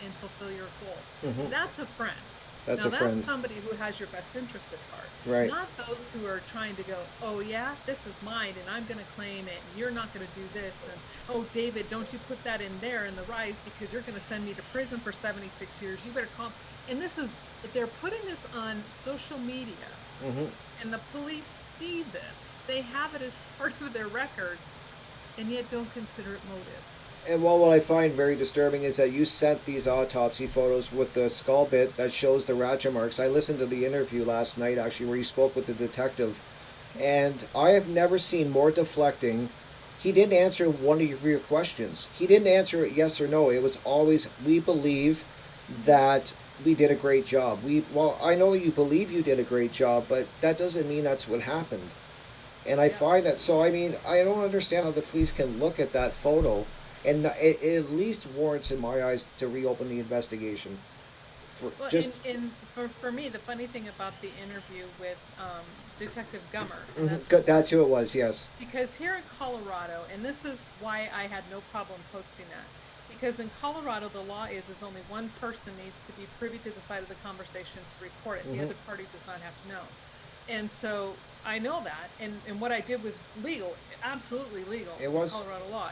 and fulfill your goal. Hmm. That's a friend. That's Now a that's friend, somebody who has your best interest at heart, right? not those who are trying to go, oh yeah, this is mine and I'm going to claim it and you're not going to do this. And oh, David, don't you put that in there in the rise because you're going to send me to prison for 76 years. You better calm. And this is, they're putting this on social media Hmm. and the police see this. They have it as part of their records and yet don't consider it motive. And well, what I find very disturbing is that you sent these autopsy photos with the skull bit that shows the ratchet marks. I listened to the interview last night, actually, where you spoke with the detective, and I have never seen more deflecting. He didn't answer one of your questions. He didn't answer it yes or no. It was always, we believe that we did a great job. Well, I know you believe you did a great job, but that doesn't mean that's what happened. And I Yep. find that, so I mean, I don't understand how the police can look at that photo, and it at least warrants, in my eyes, to reopen the investigation. For Well, just, and for me, the funny thing about the interview with Detective Gummer, and mhm, that's who it that's was, who it was. Yes. because here in Colorado, and this is why I had no problem posting that, because in Colorado the law is only one person needs to be privy to the side of the conversation to record it. The Hmm. other party does not have to know. And so I know that, and what I did was legal, absolutely legal It in was. Colorado law.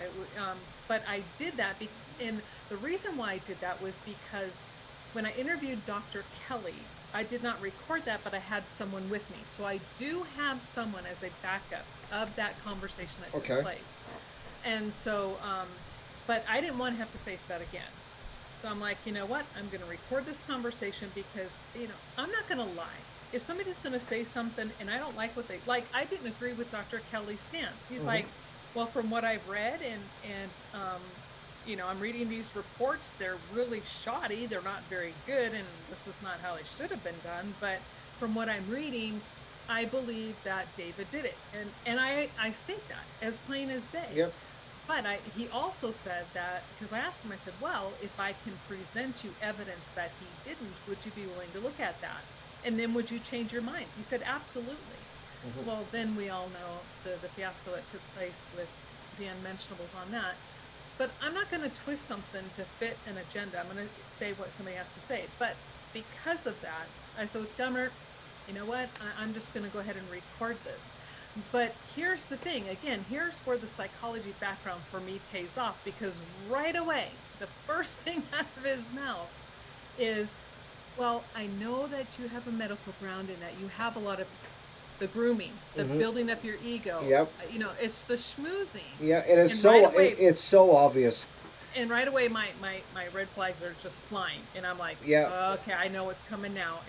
But I did that, and the reason why I did that was because when I interviewed Dr. Kelly, I did not record that, but I had someone with me. So I do have someone as a backup of that conversation that took Okay. place. And so, but I didn't want to have to face that again. So I'm like, you know what? I'm going to record this conversation because, I'm not going to lie. If somebody's going to say something and I don't like what they like, I didn't agree with Dr. Kelly's stance. He's Hmm. like, well, from what I've read I'm reading these reports, they're really shoddy. They're not very good. And this is not how they should have been done. But from what I'm reading, I believe that David did it. And I state that as plain as day. Yep. But he also said that, because I asked him, I said, well, if I can present you evidence that he didn't, would you be willing to look at that? And then would you change your mind? He said, absolutely. Hmm. Well, then we all know the fiasco that took place with the unmentionables on that. But I'm not going to twist something to fit an agenda. I'm going to say what somebody has to say. But because of that, I said with Gummer, you know what? I'm just going to go ahead and record this. But here's the thing. Again, here's where the psychology background for me pays off, because right away, the first thing out of his mouth is, well, I know that you have a medical ground and that you have a lot of the grooming, the Hmm. building up your ego. Yep. It's the schmoozing. Yeah. It is And so. right away, It's so obvious. my red flags are just flying. And I'm like, Yeah. okay, I know what's coming now.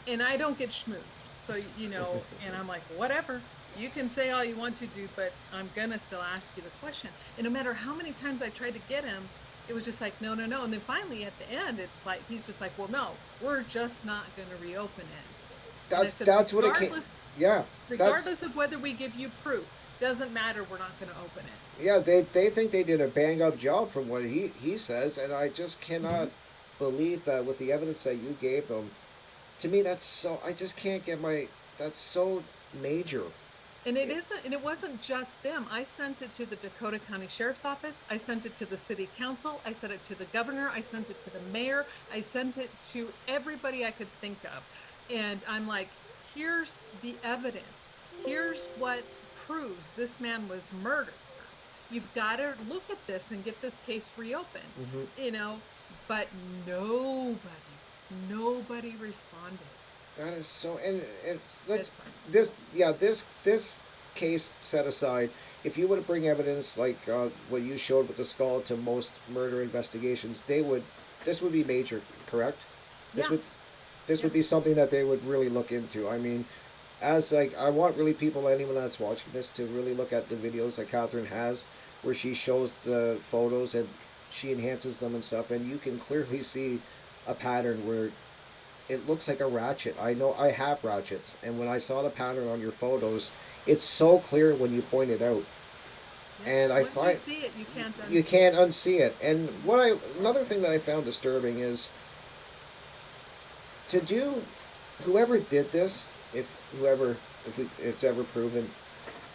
And I don't get schmoozed. So, and I'm like, whatever. You can say all you want to do, but I'm going to still ask you the question. And no matter how many times I tried to get him, it was just like, no, no, no. And then finally at the end, it's like, he's just like, well, no, we're just not going to reopen it. And I said, That's what it came. Yeah. That's regardless of whether we give you proof, doesn't matter, we're not going to open it. yeah. They think they did a bang up job from what he says, and I just cannot Mm-hmm. believe that with the evidence that you gave them. to me, that's so, I just can't get that's so major. And it isn't, and it wasn't just them. I sent it to the Dakota County Sheriff's Office. I sent it to the city council. I sent it to the governor. I sent it to the mayor. I sent it to everybody I could think of. And I'm like, here's the evidence. Here's what proves this man was murdered. You've got to look at this and get this case reopened, you know, but nobody responded. That is so, and let's, It's this case set aside, if you were to bring evidence like what you showed with the skull to most murder investigations, this would be major, correct? This would yes. this would be something that they would really look into. I mean, as like, I want really people, anyone that's watching this, to really look at the videos that Catherine has, where she shows the photos and she enhances them and stuff, and you can clearly see a pattern where it looks like a ratchet. I know I have ratchets, and when I saw the pattern on your photos, it's so clear when you point it out. And I Once find you see it, you can't unsee you can't unsee it. And another thing that I found disturbing is to do, whoever did this, if it's ever proven,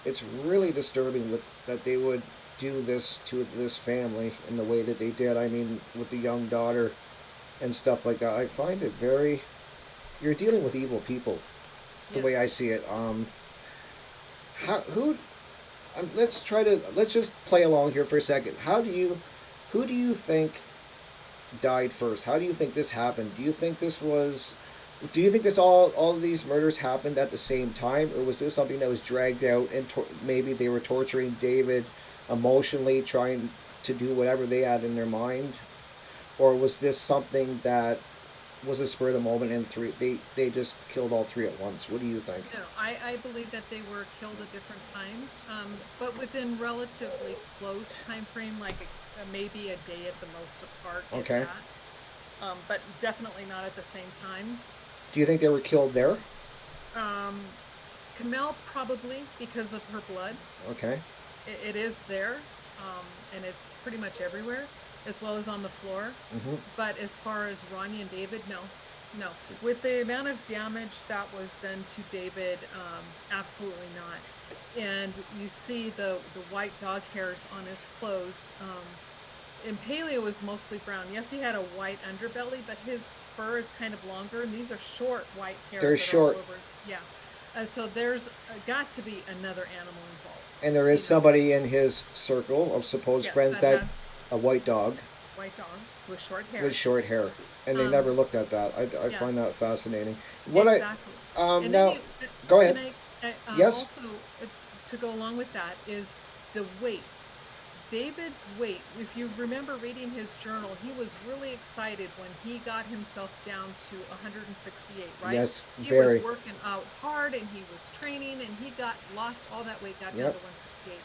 it's really disturbing that they would do this to this family in the way that they did. I mean, with the young daughter and stuff like that. I find it very, you're dealing with evil people, the way I see it. How who let's just play along here for a second. Who do you think died first? How do you think this happened? Do you think this all of these murders happened at the same time, or was this something that was dragged out and maybe they were torturing David emotionally, trying to do whatever they had in their mind? Or was this something that was a spur of the moment and they just killed all three at once? What do you think? No, I believe that they were killed at different times, but within relatively close time frame, like maybe a day at the most apart. if Okay. that. But definitely not at the same time. Do you think they were killed there? Um, Kamel probably because of her blood. Okay. It is there, and it's pretty much everywhere, as well as on the floor. Mm-hmm. But as far as Ronnie and David, no. With the amount of damage that was done to David, absolutely not. And you see the white dog hairs on his clothes. And Paleo was mostly brown. Yes, he had a white underbelly, but his fur is kind of longer, and these are short white hairs. They're short. All over so there's got to be another animal involved. And there is somebody in his circle of supposed friends that has a white dog white dog with short hair. with short hair, and they never looked at that. I yeah. find that fascinating. Exactly. And Now then go ahead. Yes. Also, to go along with that is the weight. David's weight. If you remember reading his journal, he was really excited when he got himself down to 168. Right? Yes, he very. was working out hard and he was training, and he lost all that weight, got down to 168.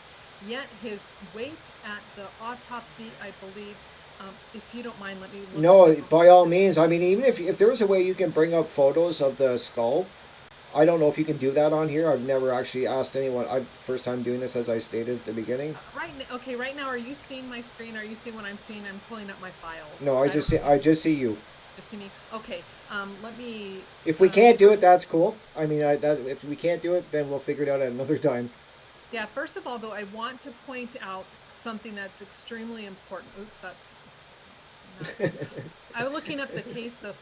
Yet his weight at the autopsy, I believe. If you don't mind, let me look. No, by all means. I mean, even if there was a way you can bring up photos of the skull, I don't know if you can do that on here. I've never actually asked anyone. First time doing this, as I stated at the beginning. Right now, are you seeing my screen? Are you seeing what I'm seeing? I'm pulling up my files. No, I just see you. Just see me. Okay. Let me. If we can't do it, that's cool. I mean, if we can't do it, then we'll figure it out at another time. Yeah. First of all, though, I want to point out something that's extremely important. Oops, that's. I'm looking up the case. The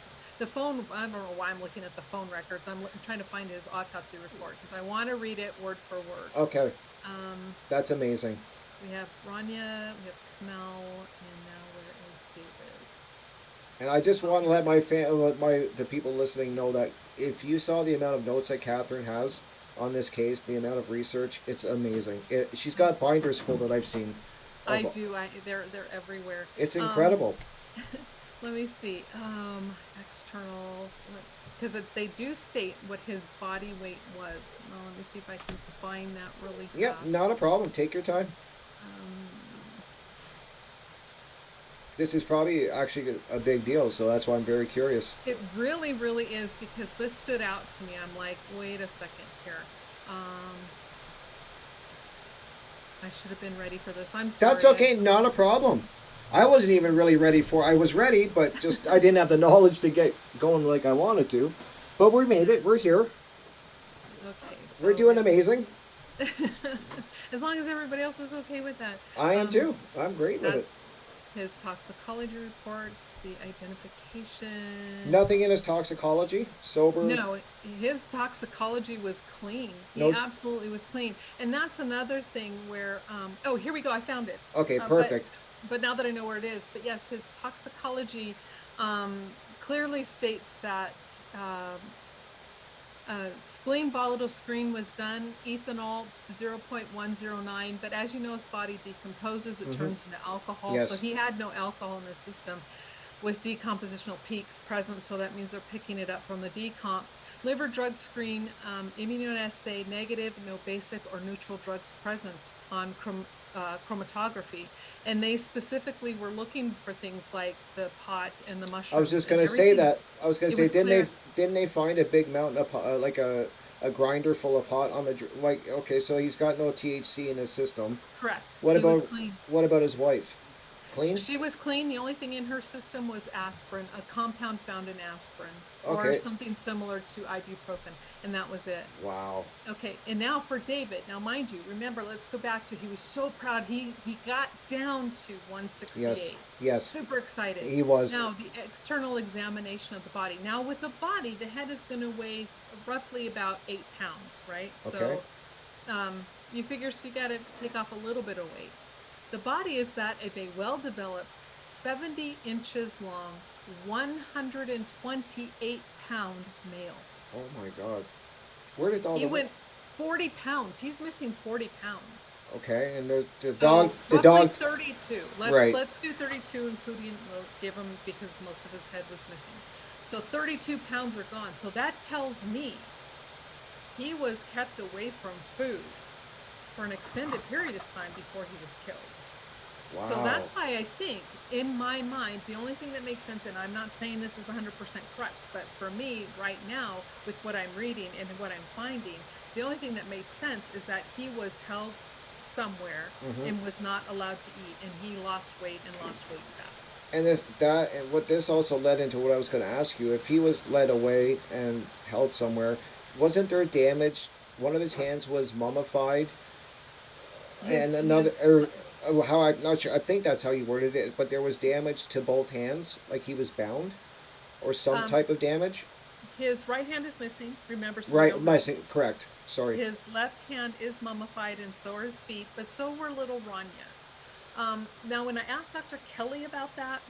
phone. I don't know why I'm looking at the phone records. I'm trying to find his autopsy report because I want to read it word for word. Okay. That's amazing. We have Rania, we have Kamel, and now where is David's? And I just want to let the people listening know that if you saw the amount of notes that Catherine has on this case, the amount of research, it's amazing. She's got binders full that I've seen. I do. They're everywhere. It's incredible. Let me see. External. Because they do state what his body weight was. Let me see if I can find that really fast. Yep, not a problem. Take your time. This is probably actually a big deal, so that's why I'm very curious. It really, really is, because this stood out to me. I'm like, wait a second here. I should have been ready for this. I'm sorry. That's okay, not a problem. I wasn't even really ready I was ready, but just I didn't have the knowledge to get going like I wanted to. But we made it. We're here. Okay, We're so doing amazing. as long as everybody else is okay with that. I am too. I'm great with it. That's his toxicology reports, the identification. Nothing in his toxicology. Sober. No, his toxicology was clean. He No. absolutely was clean. And that's another thing where, oh, here we go. I found it. Okay, Uh, but, perfect. but now that I know where it is, but yes, his toxicology um, clearly states that spleen volatile screen was done, ethanol 0.109, but as you know, his body decomposes, it turns into alcohol. So Yes. he had no alcohol in his system with decompositional peaks present. So that means they're picking it up from the decomp. Liver drug screen, immunoassay negative, no basic or neutral drugs present on chromatography. And they specifically were looking for things like the pot and the mushrooms. I was just and gonna say everything. that. I was gonna It say, was clear. didn't they find a big mountain of like a grinder full of pot on the like? Okay, so he's got no THC in his system. Correct. What He was about clean. his wife? Clean? She was clean. The only thing in her system was aspirin, a compound found in aspirin, or Okay. something similar to ibuprofen, and that was it. Wow. Okay, and now for David. Now, mind you, remember, let's go back to he was so proud. He got down to Yes. 168. Yes. Super excited. He was. Now, the external examination of the body. Now, with the body, the head is going to weigh roughly about 8 pounds, right? Okay. So, you figure so you got to take off a little bit of weight. The body is that of a well-developed, 70 inches long, 128-pound male. Oh my God. Where did all He the went 40 pounds. He's missing 40 pounds. Okay, and the So the roughly dog 32. right. Let's do 32, including we'll give him because most of his head was missing. So 32 pounds are gone. So that tells me he was kept away from food for an extended period of time before he was killed. Wow. So that's why I think, in my mind, the only thing that makes sense, and I'm not saying this is 100% correct, but for me, right now, with what I'm reading and what I'm finding, the only thing that made sense is that he was held somewhere and was not allowed to eat, and he lost weight and lost weight fast. And what this also led into what I was going to ask you. If he was led away and held somewhere, wasn't there damage? One of his hands was mummified, and another, how I'm not sure. I think that's how you worded it. But there was damage to both hands, like he was bound, or some Um, type of damage. his right hand is missing, remember, so Right, correct. Sorry. his left hand is mummified, and so are his feet, but so were little Ranya's. Now, when I asked Dr. Kelly about that,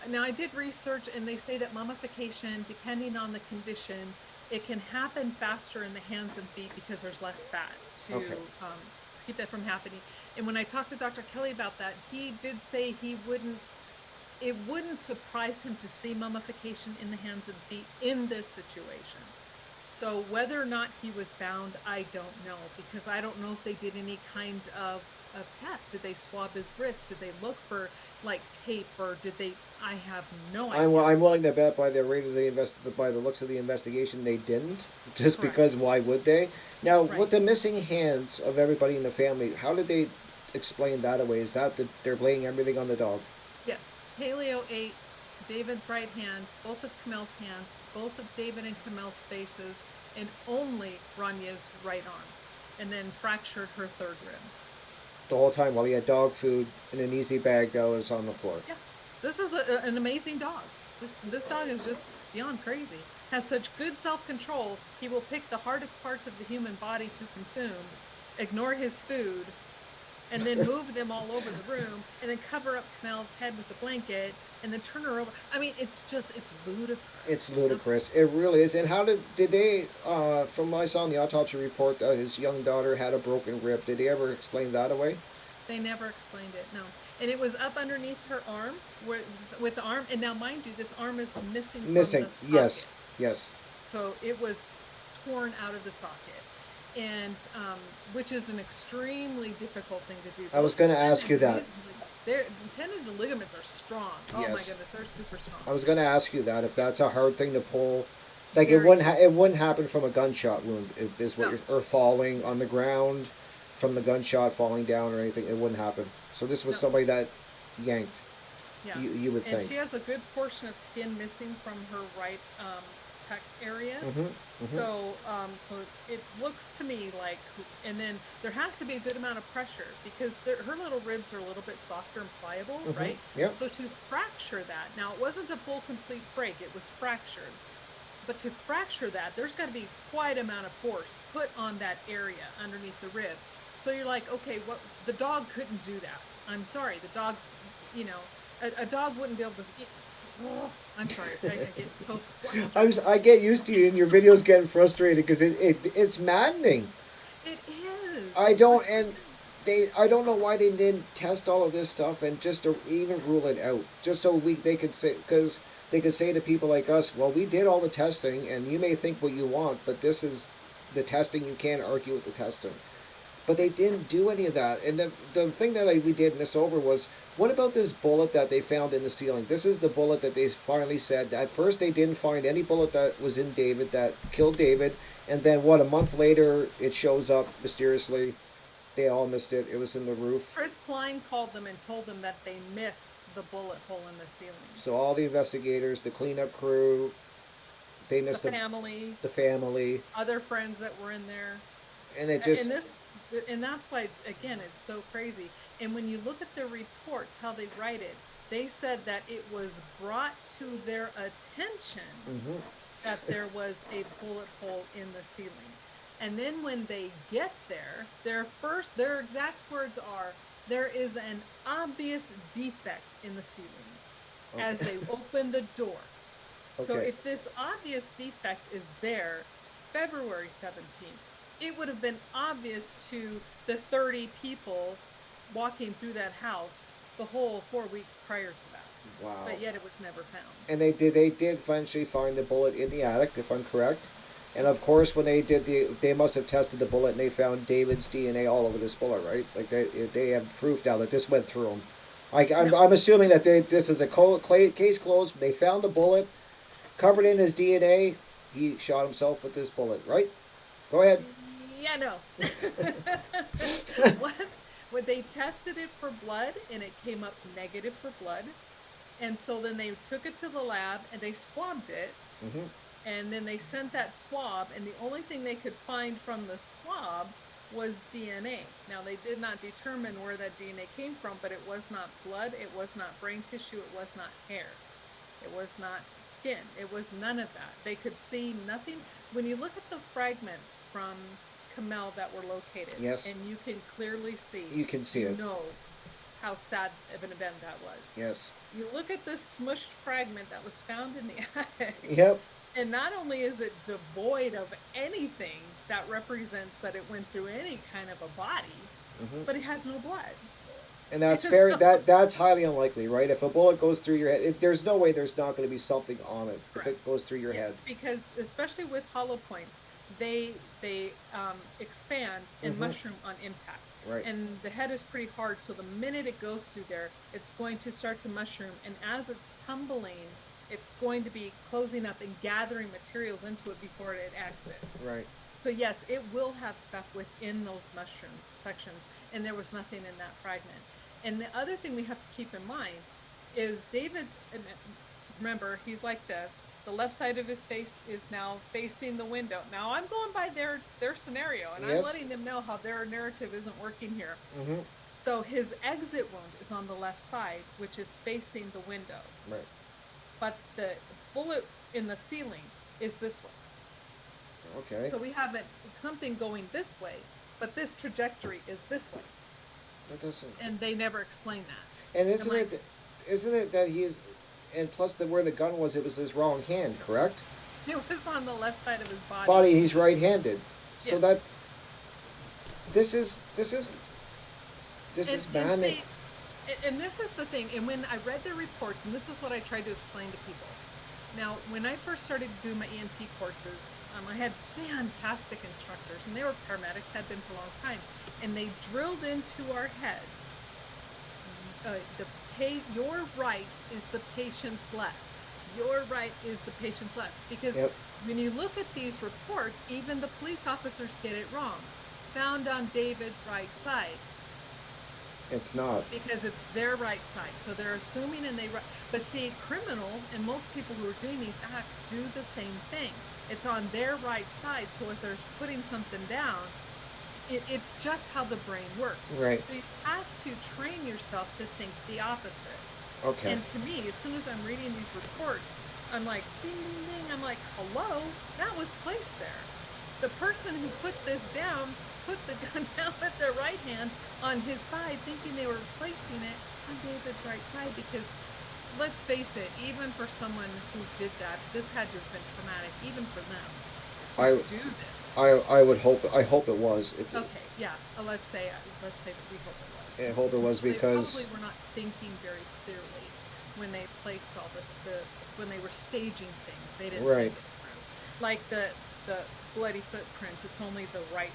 now I did research, and they say that mummification, depending on the condition, it can happen faster in the hands and feet because there's less fat to Okay. keep that from happening. And when I talked to Dr. Kelly about that, he did say it wouldn't surprise him to see mummification in the hands and feet in this situation. So whether or not he was bound, I don't know, because I don't know if they did any kind of test. Did they swab his wrist? Did they look for like tape, or did they? I have no idea. I'm willing to bet by the rate of by the looks of the investigation, they didn't. Just Correct. because why would they? Now, Right. with the missing hands of everybody in the family, how did they explain that away? Is that they're blaming everything on the dog? Yes, Paleo ate David's right hand, both of Kamel's hands, both of David and Kamel's faces, and only Ranya's right arm, and then fractured her third rib. The whole time while he had dog food in an easy bag that was on the floor. Yeah, this is an amazing dog. This dog is just beyond crazy. Has such good self-control. He will pick the hardest parts of the human body to consume, ignore his food, and then move them all over the room, and then cover up Kamel's head with a blanket, and then turn her over. I mean, it's ludicrous. It's ludicrous. It really is. And how did they? From what I saw in the autopsy report, that his young daughter had a broken rib. Did they ever explain that away? They never explained it, no. And it was up underneath her arm, with the arm. And now, mind you, this arm is missing. Missing. From the Yes. socket. Yes. So it was torn out of the socket, and which is an extremely difficult thing to do. I was Those going to ask you tendons, that. tendons and ligaments are strong. Oh my Yes. goodness, they're super strong. I was going to ask you that if that's a hard thing to pull. Like Very. it wouldn't happen from a gunshot wound. Is what No. or falling on the ground from the gunshot, falling down or anything. It wouldn't happen. So this was No. somebody that yanked. Yeah. You would And think. she has a good portion of skin missing from her right pec area. So, so it looks to me like, and then there has to be a good amount of pressure because her little ribs are a little bit softer and pliable, right? Yep. So to fracture that, now it wasn't a full complete break, it was fractured. But to fracture that, there's got to be quite amount of force put on that area underneath the rib. So you're like, okay, what? The dog couldn't do that. I'm sorry, the dog's, you know, a dog wouldn't be able to. Oh, I'm sorry, I get so frustrated. I get used to you and your videos getting frustrated because it's maddening. It is. I don't and I don't know why they didn't test all of this stuff and just to even rule it out, just so they could say, because they could say to people like us, well, we did all the testing and you may think what you want, but this is the testing. You can't argue with the testing. But they didn't do any of that. And the thing that we did miss over was, what about this bullet that they found in the ceiling? This is the bullet that they finally said. At first, they didn't find any bullet that was in David that killed David. And then, a month later, it shows up mysteriously. They all missed it. It was in the roof. Chris Klein called them and told them that they missed the bullet hole in the ceiling. So all the investigators, the cleanup crew, they missed the family, other friends that were in there. And it just... And that's why it's so crazy. And when you look at their reports, how they write it, they said that it was brought to their attention that there was a bullet hole in the ceiling. And then when they get there, their exact words are, there is an obvious defect in the ceiling as they open the door. So if this obvious defect is there, February 17th, it would have been obvious to the 30 people walking through that house the whole 4 weeks prior to that. Wow. But yet it was never found. And they did eventually find the bullet in the attic, if I'm correct. And of course, when they did they must have tested the bullet and they found David's DNA all over this bullet, right? Like they have proof now that this went through him. I'm assuming that this is a case closed. They found the bullet, covered in his DNA. He shot himself with this bullet, right? Go ahead. Yeah, no. When they tested it for blood and it came up negative for blood, and so then they took it to the lab and they swabbed it, and then they sent that swab, and the only thing they could find from the swab was DNA. Now they did not determine where that DNA came from, but it was not blood, it was not brain tissue, it was not hair. It was not skin. It was none of that. They could see nothing. When you look at the fragments from Kamel that were located, yes, and you can clearly see, it. Know how sad of an event that was. Yes. You look at this smushed fragment that was found in the attic. Yep. And not only is it devoid of anything that represents that it went through any kind of a body, but it has no blood. And that's that's highly unlikely, right? If a bullet goes through your head, there's no way there's not going to be something on it. Correct. If it goes through your head. Because especially with hollow points, they expand and mushroom on impact. Right. And the head is pretty hard, so the minute it goes through there, it's going to start to mushroom. And as it's tumbling, it's going to be closing up and gathering materials into it before it exits. Right. So yes, it will have stuff within those mushroom sections, and there was nothing in that fragment. And the other thing we have to keep in mind is David's, remember, he's like this. The left side of his face is now facing the window. Now I'm going by their scenario, and I'm letting them know how their narrative isn't working here. So his exit wound is on the left side, which is facing the window. Right. But the bullet in the ceiling is this way. Okay. So we have something going this way, but this trajectory is this way. That doesn't. And they never explain that. And isn't it that he is, and plus where the gun was, it was his wrong hand, correct? It was on the left side of his body. He's right-handed. So yes. that this is manic. And this is the thing. And when I read their reports, and this is what I tried to explain to people. Now, when I first started to do my EMT courses, I had fantastic instructors, and they were paramedics, had been for a long time, and they drilled into our heads, your right is the patient's left. Your right is the patient's left. Because when you look at these reports, even the police officers get it wrong. Found on David's right side. It's not. because it's their right side. So they're assuming and but see, criminals and most people who are doing these acts do the same thing. It's on their right side. So as they're putting something down, it's just how the brain works. Right. So you have to train yourself to think the opposite. Okay. And to me, as soon as I'm reading these reports, I'm like, ding, ding, ding. I'm like, hello, that was placed there. The person who put this down put the gun down with their right hand on his side, thinking they were placing it on David's right side. Because let's face it, even for someone who did that, this had to have been traumatic, even for them, I to do this. I would hope. I hope it was. If Okay, yeah. Let's say that we hope it was. I hope it was So because they probably were not thinking very clearly when they placed all this. When they were staging things, they didn't right. think it through. Like the bloody footprints. It's only the right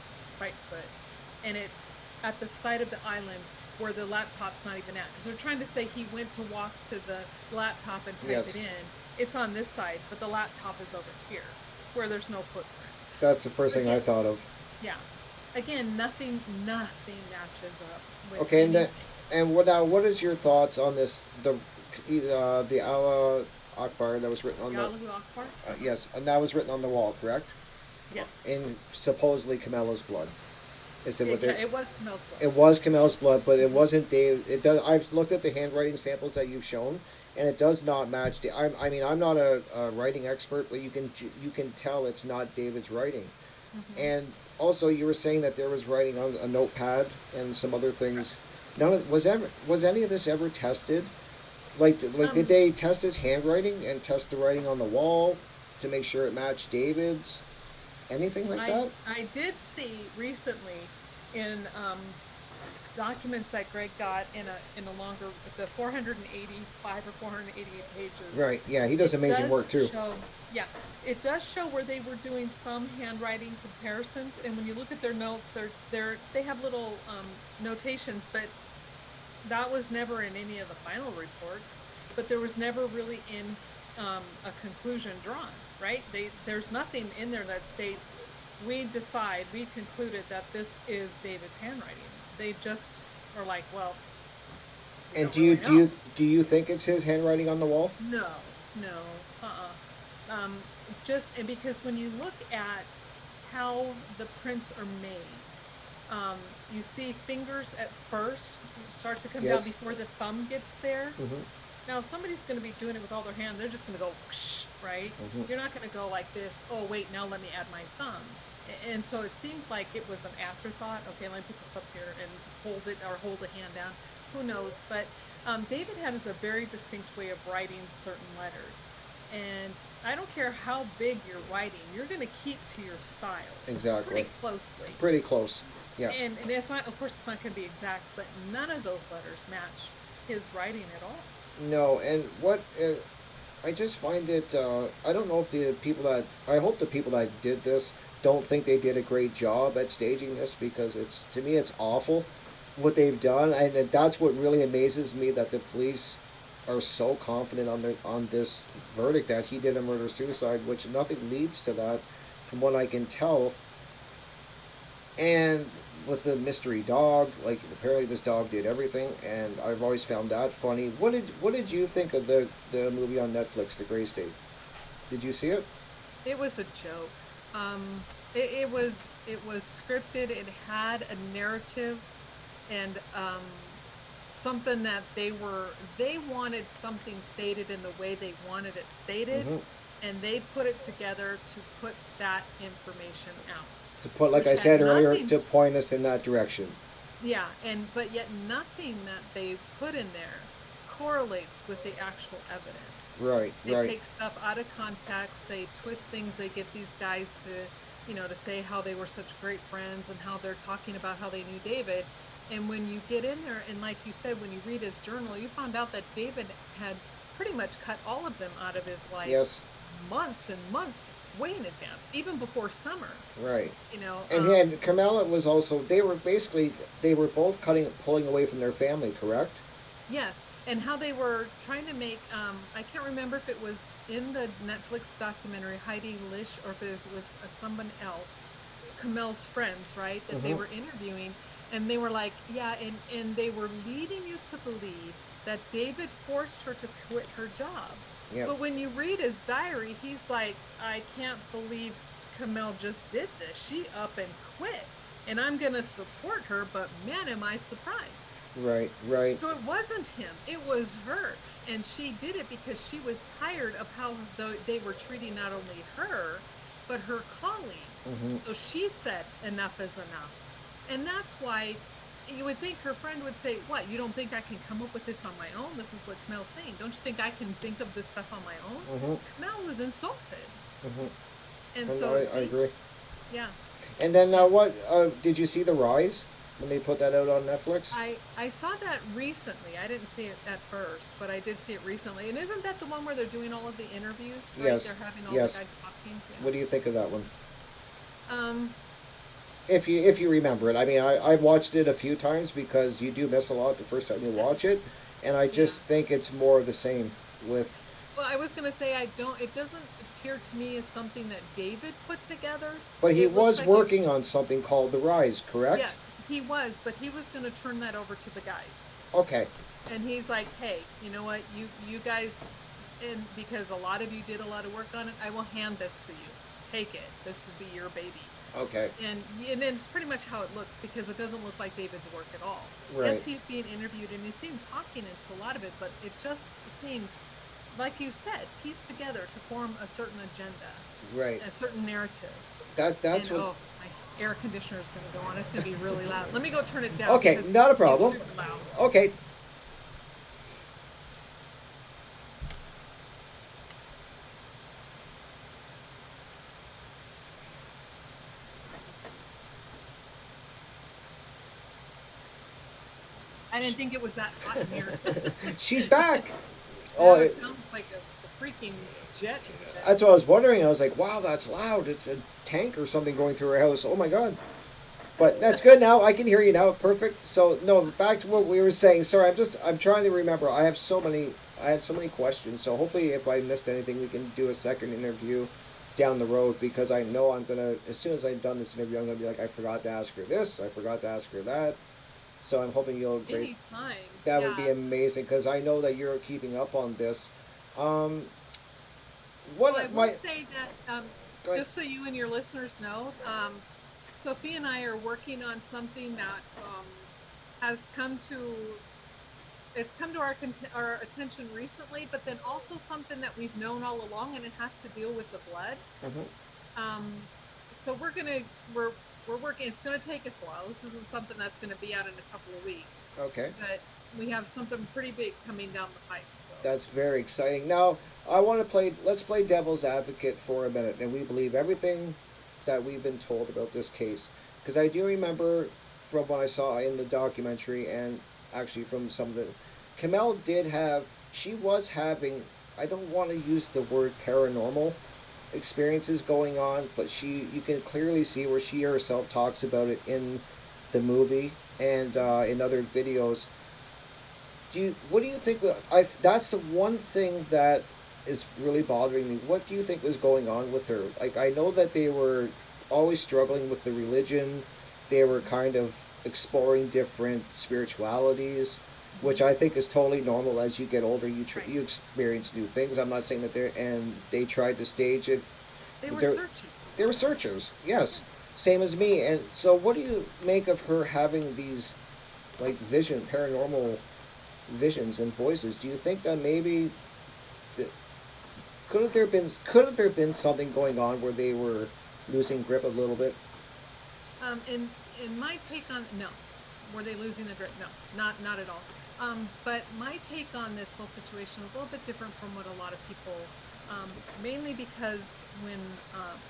foot, and it's at the side of the island where the laptop's not even at, because they're trying to say he went to walk to the laptop and type Yes. it in. It's on this side, but the laptop is over here, where there's no footprints. That's the first thing I Again, thought of. yeah. Again, nothing matches up with Okay, and then, anything. and what is your thoughts on this? The Allah Akbar that was written on the Yallahu Akbar? yes, and that was written on the wall, correct? Yes. In supposedly Camilla's blood. Is it what Yeah, they? it was Mel's blood. It was Camilla's blood, but it wasn't Dave. It does. I've looked at the handwriting samples that you've shown, and it does not match. I mean, I'm not a writing expert, but you can tell it's not David's writing. And also, you were saying that there was writing on a notepad and some other things. Was any of this ever tested? Did they test his handwriting and test the writing on the wall to make sure it matched David's? Anything like that? I did see recently in documents that Greg got in a longer, the 485 or 488 pages. Right. Yeah, he does amazing work too. Yeah, it does show where they were doing some handwriting comparisons, and when you look at their notes, they have little notations, but that was never in any of the final reports. But there was never really in a conclusion drawn. Right? There's nothing in there that states we concluded that this is David's handwriting. They just are like, well. And do you think it's his handwriting on the wall? No, just and because when you look at how the prints are made, you see fingers at first start to come Yes. down before the thumb gets there. Mm-hmm. Now, if somebody's going to be doing it with all their hand, they're just going to go, whoosh, right? Mm-hmm. You're not going to go like this, oh, wait, now let me add my thumb. And so it seemed like it was an afterthought. Okay, let me put this up here and hold it or hold the hand down. Who knows? But David has a very distinct way of writing certain letters. And I don't care how big you're writing, you're going to keep to your style. Exactly. Pretty closely. Pretty close. Yeah. And it's not, of course, it's not going to be exact, but none of those letters match his writing at all. No, and what I just find it. I don't know if the people that I hope the people that did this don't think they did a great job at staging this, because it's, to me, it's awful what they've done, and that's what really amazes me, that the police are so confident on this verdict that he did a murder suicide, which nothing leads to that, from what I can tell. And with the mystery dog, like, apparently this dog did everything, and I've always found that funny. What did you think of the movie on Netflix, The Gray State? Did you see it? It was a joke. It was scripted. It had a narrative, and something that they wanted something stated in the way they wanted it stated, Mm-hmm. and they put it together to put that information out. To put, like I said earlier, to point us in that direction. Yeah, but yet nothing that they put in there correlates with the actual evidence. Right, They right. take stuff out of context. They twist things. They get these guys to say how they were such great friends and how they're talking about how they knew David. And when you get in there, and like you said, when you read his journal, you found out that David had pretty much cut all of them out of his life. Yes. Months and months, way in advance, even before summer. Right. And And Kamala was also. They were both pulling away from their family, correct? Yes, and how they were trying to make, I can't remember if it was in the Netflix documentary Heidi Lish or if it was someone else, Kamel's friends, right, that they Mhm. were interviewing, And they were like, yeah, and they were leading you to believe that David forced her to quit her job. Yep. But when you read his diary, he's like, I can't believe Kamel just did this. She up and quit. And I'm going to support her, but man, am I surprised. Right. Right. So it wasn't him, it was her. And she did it because she was tired of how they were treating not only her, but her colleagues. Mm-hmm. So she said, enough is enough. And that's why you would think her friend would say, what, you don't think I can come up with this on my own? This is what Kamel's saying. Don't you think I can think of this stuff on my own? Mm-hmm. Kamel was insulted. Mm-hmm. And And so, I agree. yeah. And then what did you see The Rise when they put that out on Netflix? I saw that recently. I didn't see it at first, but I did see it recently. And isn't that the one where they're doing all of the interviews? Right? Yes. They're having all Yes. the guys talking. Yeah. What do you think of that one? Um, If you remember it, I mean, I've watched it a few times because you do miss a lot the first time you watch it, and I just think it's more of the same with. well, I was gonna say it doesn't appear to me as something that David put together. But he It looks was like working on something called The Rise, correct? yes, he was, but he was gonna turn that over to the guys. Okay. And he's like, hey, you know what, you guys, and because a lot of you did a lot of work on it, I will hand this to you. Take it. This will be your baby. Okay. And it's pretty much how it looks because it doesn't look like David's work at all. Right. Yes, he's being interviewed and you see him talking into a lot of it, but it just seems, like you said, pieced together to form a certain agenda, Right. a certain narrative. That's and, what. oh, my air conditioner is going to go on. It's going to be really loud. Let me go turn it down. Okay, because not a it's problem. super loud. Okay. I didn't think it was that hot in here. She's back. Oh, Oh, it sounds like a freaking jet engine. that's what I was wondering. I was like, wow, that's loud. It's a tank or something going through her house. Oh my god. But that's good now. I can hear you now. Perfect. So no, back to what we were saying. Sorry, I'm trying to remember. I had so many questions. So hopefully if I missed anything we can do a second interview down the road because I know I'm gonna as soon as I've done this interview I'm gonna be like, I forgot to ask her this, I forgot to ask her that. So I'm hoping you'll agree. Anytime. That would be amazing because I know that you're keeping up on this. What Well, I will my say that go ahead. just so you and your listeners know, Sophie and I are working on something that has come to our attention recently, but then also something that we've known all along, and it has to deal with the blood. Mhm. So we're working. It's gonna take us a while. This isn't something that's gonna be out in a couple of weeks, Okay, but we have something pretty big coming down the pipe. So that's very exciting. Now I want to play. Let's play devil's advocate for a minute, and we believe everything that we've been told about this case because I do remember from what I saw in the documentary and actually from some of the Kamel did have she was having I don't want to use the word paranormal experiences going on, but you can clearly see where she herself talks about it in the movie and in other videos. What do you think? That's the one thing that is really bothering me. What do you think was going on with her? Like I know that they were always struggling with the religion. They were kind of exploring different spiritualities, which I think is totally normal as you get older. You experience new things. I'm not saying that they tried to stage it. they were They're- searching. They were searchers, yes, same as me. And so, what do you make of her having these like paranormal visions and voices? Do you think that maybe that couldn't there been something going on where they were losing grip a little bit? In my take on no, were they losing the grip? No, not at all. But my take on this whole situation is a little bit different from what a lot of people. Mainly because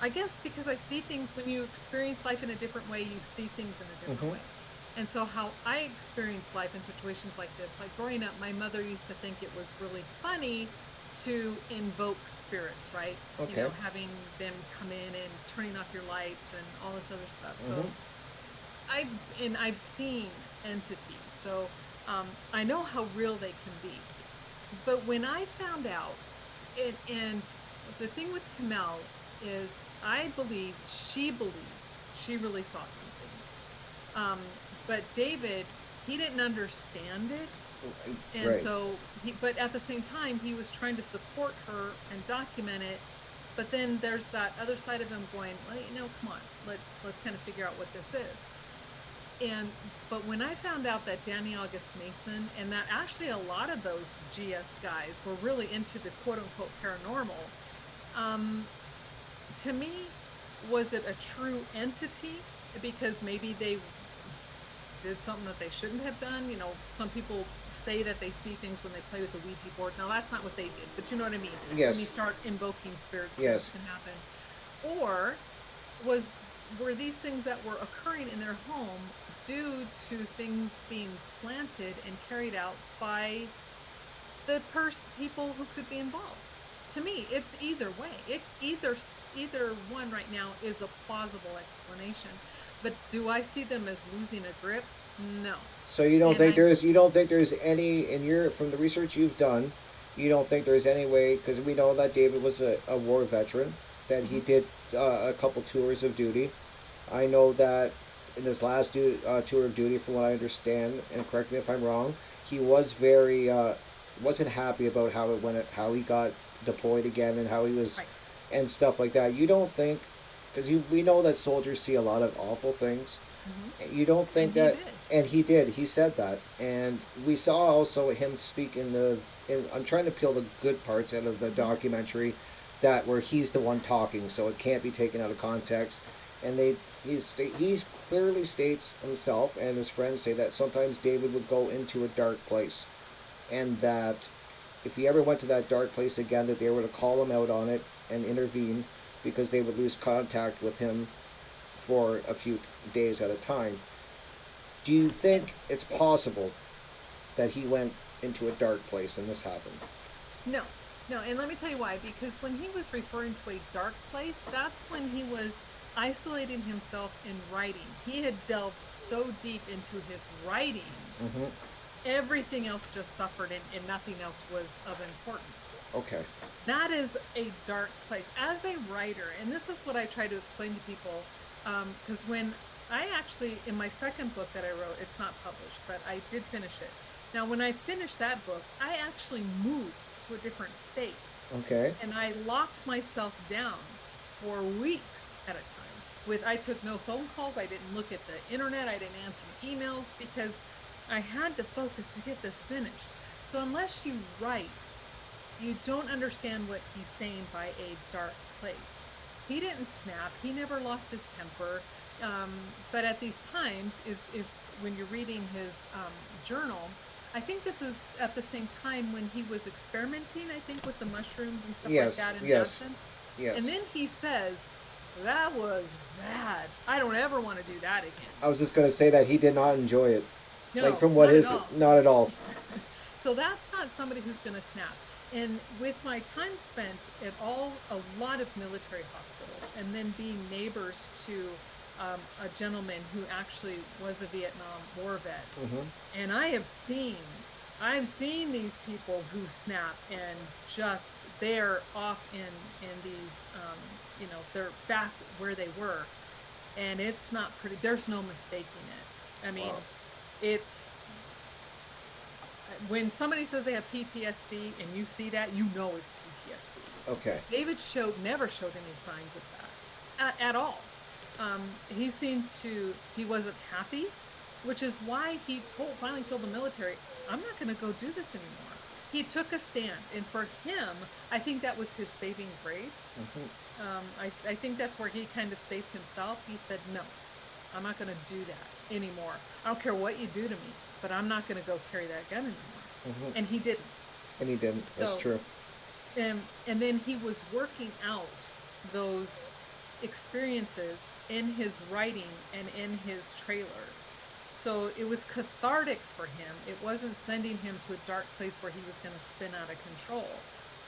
I guess because I see things when you experience life in a different way, you see things in a different Mhm. way. And so how I experience life in situations like this, like growing up, my mother used to think it was really funny to invoke spirits, right? Okay. You know, having them come in and turning off your lights and all this other stuff. So I've seen entities, so I know how real they can be. But when I found out, and the thing with Kamel is, I believe she really saw something. But David, he didn't understand it. And Right. so but at the same time, he was trying to support her and document it. But then there's that other side of him going, well, come on, let's kind of figure out what this is. And but when I found out that Danny August Mason and that actually a lot of those GS guys were really into the quote unquote paranormal, um, to me, was it a true entity? Because maybe they did something that they shouldn't have done. Some people say that they see things when they play with the Ouija board. Now, that's not what they did, but you know what I mean? When you Yes. start invoking spirits, things Yes. can happen. Or was were these things that were occurring in their home due to things being planted and carried out by the people who could be involved? To me, it's either way. Either one right now is a plausible explanation. But do I see them as losing a grip? No. So you don't And think I there's any in your from the research you've done, you don't think there's any way, because we know that David was a war veteran, that he Mhm. did a couple tours of duty. I know that in this last tour of duty, from what I understand, and correct me if I'm wrong, he was very wasn't happy about how it went, how he got deployed again, and how he was, Right. and stuff like that. You don't think, because we know that soldiers see a lot of awful things. Hmm. You don't And think he that, did. and he did. He said that, and we saw also him speak in the. I'm trying to peel the good parts out of the Hmm. documentary, that where he's the one talking, so it can't be taken out of context. And he's clearly states himself and his friends say that sometimes David would go into a dark place, and that if he ever went to that dark place again, that they were to call him out on it and intervene, because they would lose contact with him for a few days at a time. Do you And think it's possible that he went into a dark place and this happened? no, no. And let me tell you why. Because when he was referring to a dark place, that's when he was isolating himself in writing. He had delved so deep into his writing, Mm-hmm. everything else just suffered and nothing else was of importance. Okay. That is a dark place. As a writer, and this is what I try to explain to people, because when I actually, in my second book that I wrote, it's not published, but I did finish it. Now, when I finished that book, I actually moved to a different state Okay. and I locked myself down for weeks at a time. I took no phone calls, I didn't look at the internet, I didn't answer emails because I had to focus to get this finished. So unless you write, you don't understand what he's saying by a dark place. He didn't snap. He never lost his temper. But at these times, is if when you're reading his journal, I think this is at the same time when he was experimenting. I think with the mushrooms and stuff like Yes. that in Yes. absinthe. And Yes. then he says, "That was bad. I don't ever want to do that again." I was just gonna say that he did not enjoy it. Like No, from what not at his, all. not at all. So that's not somebody who's going to snap. And with my time spent at a lot of military hospitals, and then being neighbors to a gentleman who actually was a Vietnam War vet, Mm-hmm. and I've seen these people who snap and just they're off in these, they're back where they were, and it's not pretty. There's no mistaking it. I mean, Wow. it's when somebody says they have PTSD and you see that, you know it's PTSD. Okay. David never showed any signs of that at all. He wasn't happy, which is why he finally told the military, "I'm not going to go do this anymore." He took a stand, and for him, I think that was his saving grace. Mm-hmm. I think that's where he kind of saved himself. He said, "No, I'm not going to do that anymore. I don't care what you do to me, but I'm not going to go carry that gun anymore." Mm-hmm. And he didn't. And he didn't. That's So, true. and then he was working out those experiences in his writing and in his trailer. So it was cathartic for him. It wasn't sending him to a dark place where he was going to spin out of control.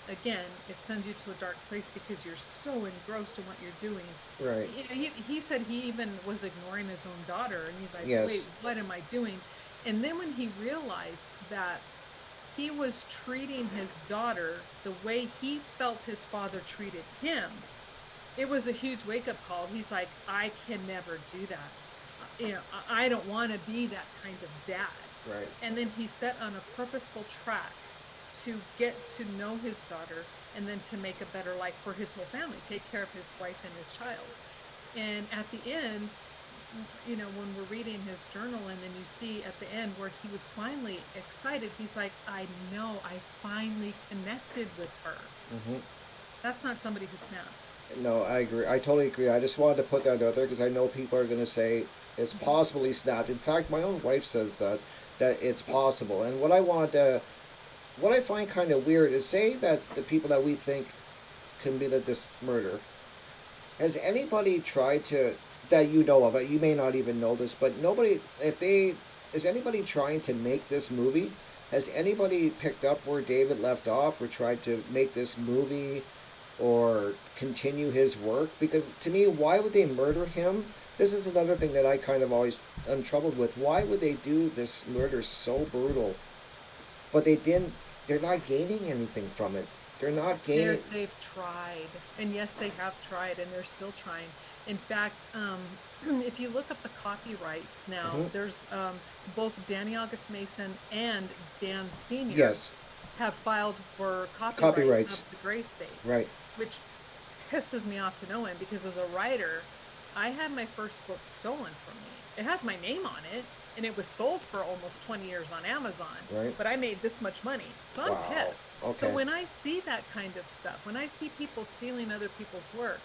Again, it sends you to a dark place because you're so engrossed in what you're doing. Right. He said he even was ignoring his own daughter, and he's like, Yes. wait, what am I doing? And then when he realized that he was treating his daughter the way he felt his father treated him, it was a huge wake up call. He's like, I can never do that. I don't want to be that kind of dad. Right. And then he set on a purposeful track to get to know his daughter and then to make a better life for his whole family, take care of his wife and his child. And at the end, when we're reading his journal and then you see at the end where he was finally excited, he's like, I know, I finally connected with her. Hmm. That's not somebody who snapped. No, I agree. I totally agree. I just wanted to put that out there because I know people are going to say it's possibly snapped. In fact, my own wife says that it's possible. And what I find kind of weird is, say that the people that we think committed this murder, has anybody tried to, that you know of, you may not even know this, but nobody, is anybody trying to make this movie? Has anybody picked up where David left off or tried to make this movie or continue his work? Because to me, why would they murder him? This is another thing that I kind of always am troubled with. Why would they do this murder so brutal? But they're not gaining anything from it. They're not gaining. They've tried, and yes, they have tried, and they're still trying. In fact, if you look up the copyrights now, Mhm. there's both Danny August Mason and Dan Senior Yes, have filed for copyright copyrights. of the Gray State, Right. which pisses me off to no end because as a writer, I had my first book stolen from me. It has my name on it, and it was sold for almost 20 years on Amazon. Right. But I made this much money, so I'm Wow. pissed. So Okay. when I see that kind of stuff, when I see people stealing other people's work,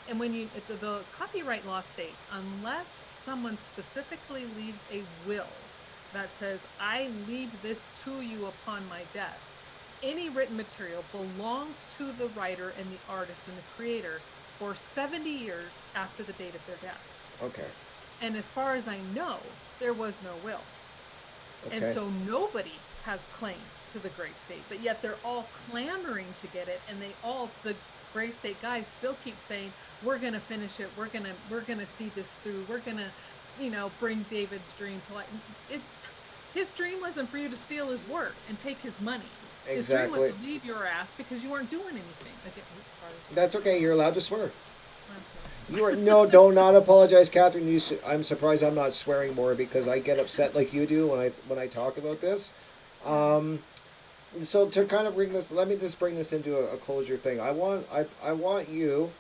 and when the copyright law states, unless someone specifically leaves a will that says, I leave this to you upon my death, any written material belongs to the writer and the artist and the creator for 70 years after the date of their death. Okay. And as far as I know, there was no will. Okay. And so nobody has claim to the Gray State, but yet they're all clamoring to get it, and the Gray State guys still keep saying, we're going to finish it, we're going to see this through, we're going to, bring David's dream to life. His dream wasn't for you to steal his work and take his money. His dream was Exactly. to leave your ass because you weren't doing anything. Sorry. That's okay. You're allowed to swear. I'm sorry. You are no. Don't not apologize, Catherine. I'm surprised I'm not swearing more because I get upset like you do when I talk about this. So to kind of bring this, let me just bring this into a closure thing. I want you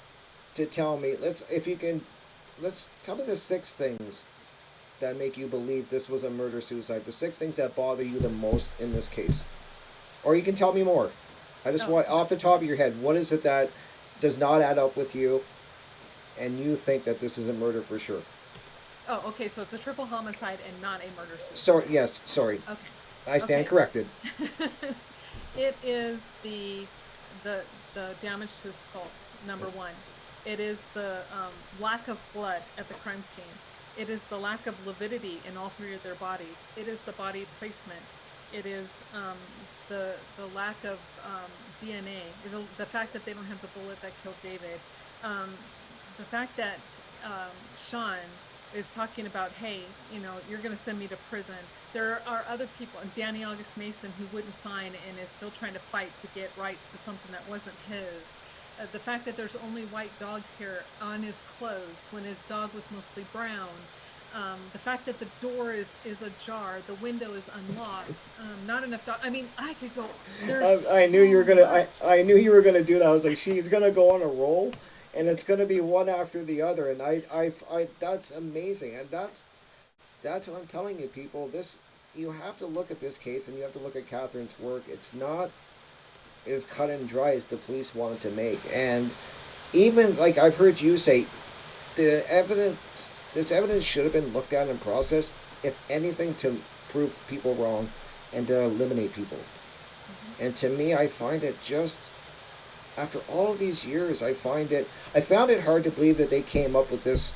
to tell me. Let's tell me the 6 things that make you believe this was a murder suicide. The 6 things that bother you the most in this case, or you can tell me more. I just want off the top of your head, what is it that does not add up with you, and you think that this is a murder for sure? Oh, okay. So it's a triple homicide and not a murder suicide. So yes, sorry. Okay. I stand Okay. corrected. It is the damage to the skull, number one. It is the lack of blood at the crime scene. It is the lack of lividity in all 3 of their bodies. It is the body placement. It is the lack of DNA. The fact that they don't have the bullet that killed David. The fact that Sean is talking about, hey, you're going to send me to prison. There are other people, Danny August Mason, who wouldn't sign and is still trying to fight to get rights to something that wasn't his. The fact that there's only white dog hair on his clothes when his dog was mostly brown. The fact that the door is ajar, the window is unlocked. Not enough dog. I mean, I could go. I knew you were gonna. I knew you were gonna do that. I was like, she's gonna go on a roll, and it's gonna be one after the other. And I that's amazing, and that's what I'm telling you, people. You have to look at this case, and you have to look at Catherine's work. It's not as cut and dry as the police wanted to make, and even like I've heard you say, the evidence. This evidence should have been looked at and processed, if anything, to prove people wrong and to eliminate people. Mm-hmm. And to me, I find it just, after all these years, I found it hard to believe that they came up with this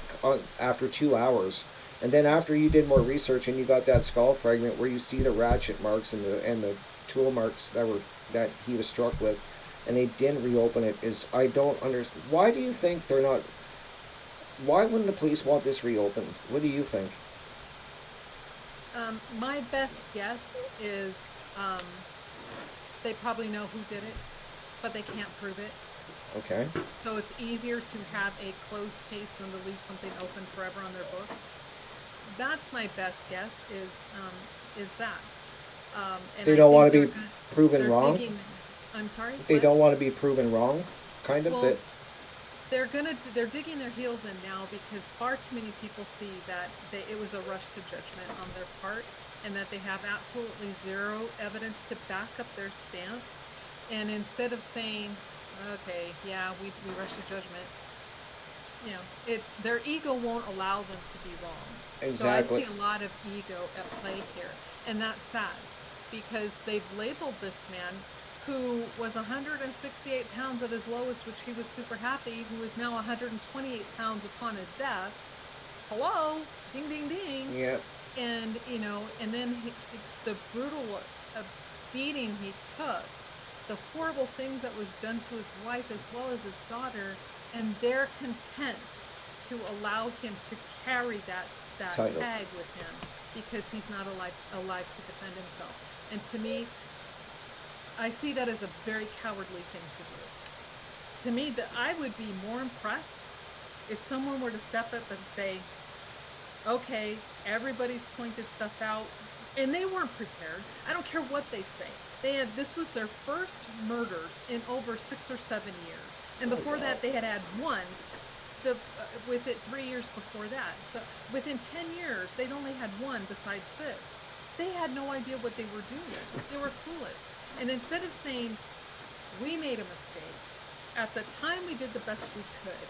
after 2 hours. And then after you did more research and you got that skull fragment where you see the ratchet marks and the tool marks that he was struck with, and they didn't reopen it, I don't understand. Why do you think they're not? Why wouldn't the police want this reopened? What do you think? My best guess is they probably know who did it, but they can't prove it. Okay. So it's easier to have a closed case than to leave something open forever on their books. that's my best guess is that. And They I don't think want to be proven they're wrong. digging. I'm sorry, They what? don't want to be proven wrong, kind of. Well, That they're digging their heels in now because far too many people see that it was a rush to judgment on their part, and that they have absolutely zero evidence to back up their stance. And instead of saying, okay, yeah, we rushed to judgment, it's their ego won't allow them to be wrong. So I exactly. see a lot of ego at play here, and that's sad because they've labeled this man who was 168 pounds at his lowest, which he was super happy, who is now 128 pounds upon his death. Hello, ding ding ding. Yeah, And and then the brutal beating he took, the horrible things that was done to his wife as well as his daughter, and they're content to allow him to carry that title. tag with him because he's not alive to defend himself. And to me, I see that as a very cowardly thing to do. To me, that I would be more impressed if someone were to step up and say, okay, everybody's pointed stuff out, and they weren't prepared. I don't care what they say. This was their first murders in over 6 or 7 years, and Oh before wow. that they had one. With it 3 years before that, so within 10 years they'd only had one besides this. They had no idea what they were doing. They were clueless. And instead of saying we made a mistake, at the time we did the best we could,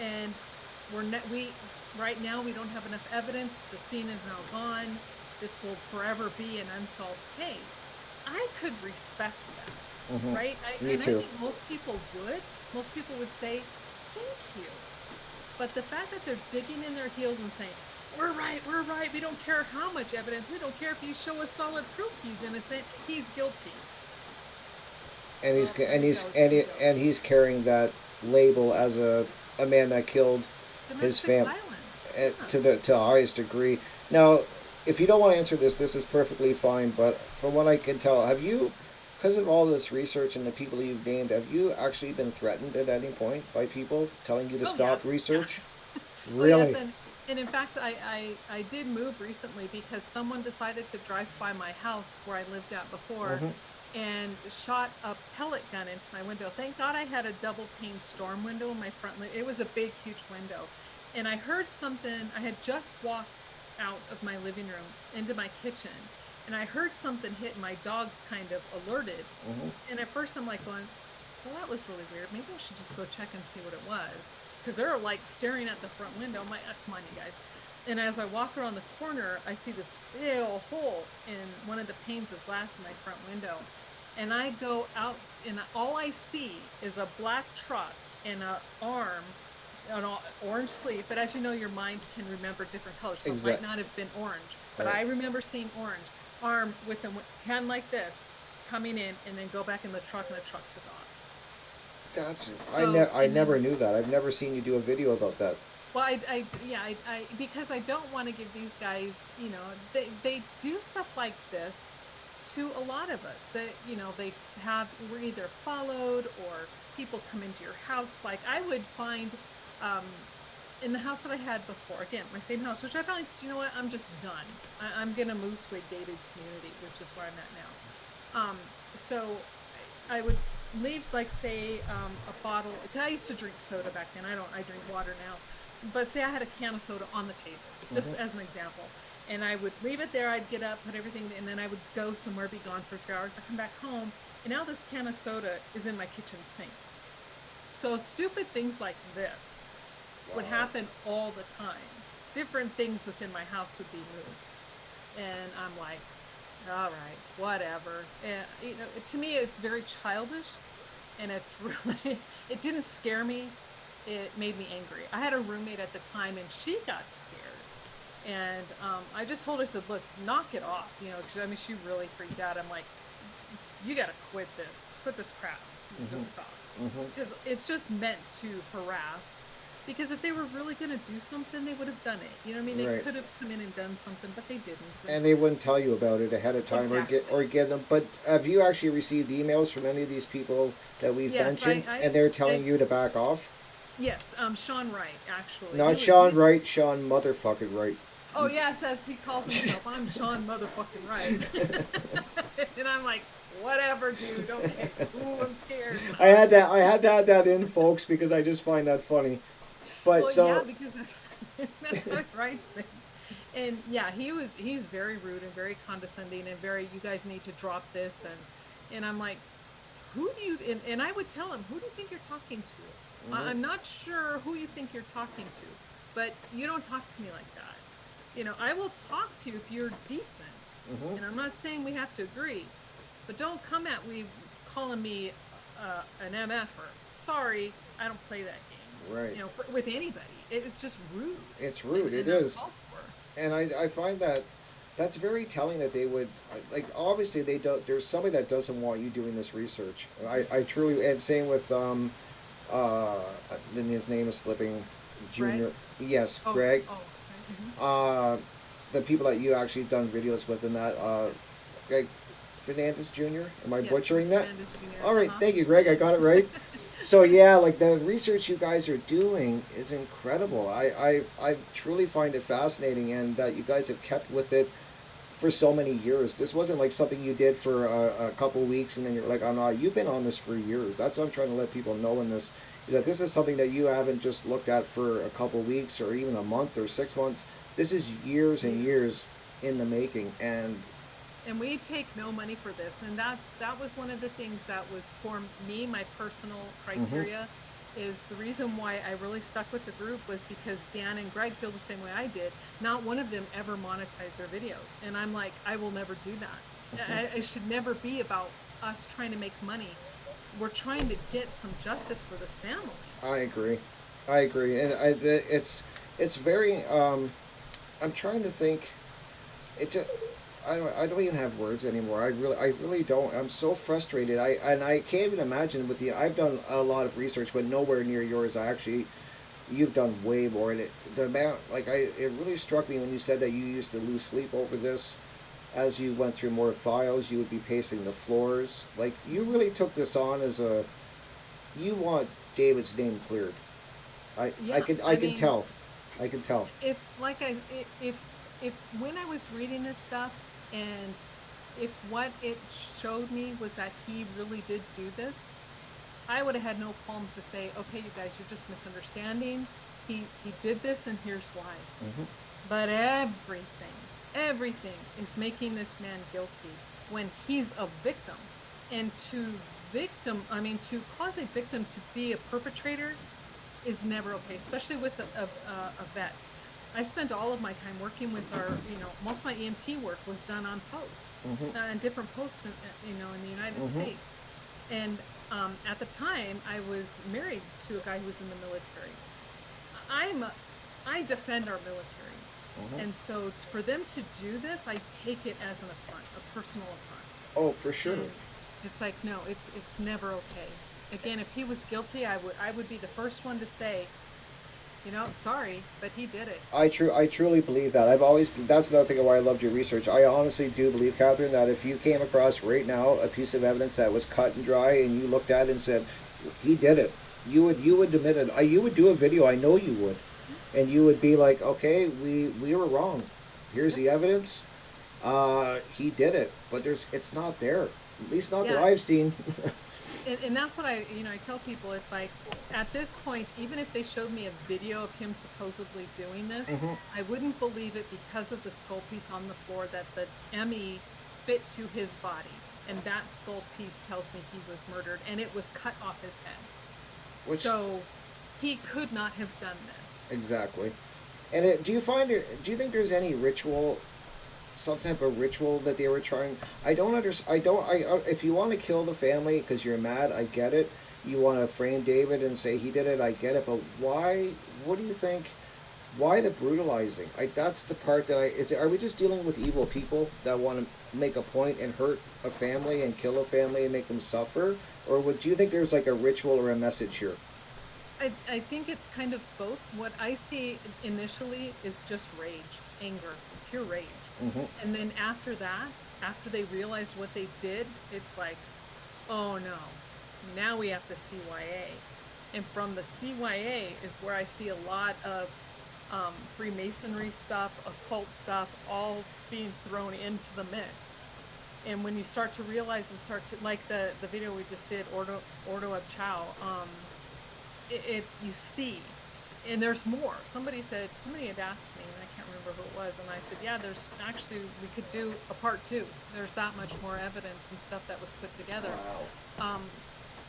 and we right now we don't have enough evidence. The scene is now gone. This will forever be an unsolved case. I could respect that, Hmm. right? Me And I too. think most people would. Most people would say, "Thank you." But the fact that they're digging in their heels and saying, we're right, we don't care how much evidence, we don't care if you show us solid proof he's innocent, he's guilty. And Well, there you go, it's ego. he's carrying that label as a man that killed his Domestic fam violence, yeah. to the highest degree. Now, if you don't want to answer this, this is perfectly fine. But from what I can tell, have you, because of all this research and the people you've named, have you actually been threatened at any point by people telling you to Oh yeah, stop yeah. research? Oh yes, Really? and in fact, I did move recently because someone decided to drive by my house where I lived at before, Mm-hmm. and shot a pellet gun into my window. Thank God I had a double pane storm window in my front. It was a big, huge window, and I heard something. I had just walked out of my living room into my kitchen, and I heard something hit. My dog's kind of alerted, Mm-hmm. and at first I'm like going, well, that was really weird. Maybe I should just go check and see what it was. Because they're like staring at the front window. I'm like, oh, come on, you guys. And as I walk around the corner, I see this big old hole in one of the panes of glass in my front window. And I go out, and all I see is a black truck and an arm, an orange sleeve. But as you know, your mind can remember different colors. So it might Exactly. not have been orange. But Right. I remember seeing orange. Arm with a hand like this coming in, and then go back in the truck, and the truck took off. That's So, I and never then, knew that. I've never seen you do a video about that. well, yeah, because I don't want to give these guys, they do stuff like this to a lot of us that, they we're either followed or people come into your house. Like I would find, um, in the house that I had before, again, my same house, which I finally said, you know what, I'm just done. I'm going to move to a gated community, which is where I'm at now. So I would leave, like, say, a bottle. 'Cause I used to drink soda back then. I drink water now. But say I had a can of soda on the table, Mm-hmm. just as an example. And I would leave it there. I'd get up, put everything, and then I would go somewhere, be gone for 3 hours. I come back home, and now this can of soda is in my kitchen sink. So stupid things like this would Wow. happen all the time. Different things within my house would be moved. And I'm like, all right, whatever. And, to me, it's very childish, and it's really, it didn't scare me. It made me angry. I had a roommate at the time, and she got scared. And I just told her, I said, look, knock it off. 'Cause, I mean, she really freaked out. I'm like, you got to quit this crap. Mm-hmm. Just stop. Mm-hmm. Because it's just meant to harass. Because if they were really going to do something, they would have done it. You know what I mean? They Right. could have come in and done something, but they didn't. And And they wouldn't tell you about it ahead of time or exactly. give them. But have you actually received emails from any of these people that we've Yes, mentioned, and they're telling you to back off? yes, Sean Wright, actually. Not Sean Wright, Sean motherfucking Wright. Oh yes, as he calls himself, I'm Sean motherfucking Wright. And I'm like, whatever, dude. Okay. Ooh, I'm scared. I had to add that in, folks, because I just find that funny. But Well, yeah, so, because that's how he writes things. And yeah, he's very rude and very condescending and very, you guys need to drop this, and I'm like, who do you, and I would tell him, who do you think you're talking to? mhm, I'm not sure who you think you're talking to, but you don't talk to me like that. I will talk to you if you're decent. mhm, And I'm not saying we have to agree, but don't come at me calling me an MFer. Sorry, I don't play that game. right. With anybody, it's just rude It's and, rude. It and is. uncalled for. And I find that that's very telling that they would, like, obviously they don't, there's somebody that doesn't want you doing this research. I truly, and same with uh then his name is slipping, Greg? Junior. Yes, Oh, Greg. oh, okay. uh the people that you actually done videos with in that, Greg Fernandez Jr. Am I Yes, butchering that? Fernandez Jr. All right, Uh-huh. thank you, Greg, I got it right. So yeah, like the research you guys are doing is incredible. I truly find it fascinating, and that you guys have kept with it for so many years. This wasn't like something you did for a couple weeks and then you're like, oh no, you've been on this for years. That's what I'm trying to let people know in this, is that this is something that you haven't just looked at for a couple weeks or even a month or 6 months. This is years and years in the making, and And we take no money for this, and that was one of the things that was for me, my personal mm-hmm, criteria. Is the reason why I really stuck with the group was because Dan and Greg feel the same way I did. Not one of them ever monetized their videos, and I'm like, I will never do that. mm-hmm. It should never be about us trying to make money. We're trying to get some justice for this family. I agree. I agree, and it's very. I'm trying to think. It just, I don't even have words anymore. I really don't. I'm so frustrated. I can't even imagine with the, I've done a lot of research, but nowhere near yours. I actually, you've done way more. And the amount, like, it really struck me when you said that you used to lose sleep over this. As you went through more files, you would be pacing the floors. Like, you really took this on as a, you want David's name cleared. Yeah, I I can mean, tell. I can tell. if like I if when I was reading this stuff, and if what it showed me was that he really did do this, I would have had no qualms to say, okay, you guys, you're just misunderstanding. He did this, and here's why. Hmm. But everything is making this man guilty when he's a victim. And to cause a victim to be a perpetrator is never okay, especially with a vet. I spent all of my time working with most of my EMT work was done on post, Hmm. on different posts, in the United Hmm. States. And at the time, I was married to a guy who was in the military. I'm, I defend our military. Hmm. And so for them to do this, I take it as an affront, a personal affront. Oh, for sure. And it's like, no, it's never okay. Again, if he was guilty, I would be the first one to say, sorry, but he did it. I truly believe that. I've always, that's another thing why I loved your research. I honestly do believe, Catherine, that if you came across right now a piece of evidence that was cut and dry, and you looked at it and said, he did it, you would admit it. You would do a video. I know you would, and you would be like, okay, we were wrong. Here's Yep. the evidence. He did it, but it's not there. At least not that Yeah. I've seen. And that's what I tell people. It's like, at this point, even if they showed me a video of him supposedly doing this, Hmm. I wouldn't believe it because of the skull piece on the floor that the ME fit to his body. And that skull piece tells me he was murdered, and it was cut off his head. Which, So he could not have done this. exactly. And do you think there's any ritual, some type of ritual that they were trying? I don't understand. I don't. If you want to kill the family because you're mad, I get it. You want to frame David and say he did it, I get it. But why? What do you think? Why the brutalizing? That's the part that are we just dealing with evil people that want to make a point and hurt a family and kill a family and make them suffer? Or do you think there's like a ritual or a message here? I think it's kind of both. What I see initially is just rage, anger, pure rage. Mm-hmm. And then after that, after they realize what they did, it's like, oh no, now we have to CYA. And from the CYA is where I see a lot of Freemasonry stuff, occult stuff, all being thrown into the mix. And when you start to realize and start to, like the video we just did, Ordo of Chow, it's, you see, and there's more. Somebody had asked me, and I can't remember who it was, and I said, yeah, there's actually, we could do a part 2. There's that much more evidence and stuff that was put together. Wow.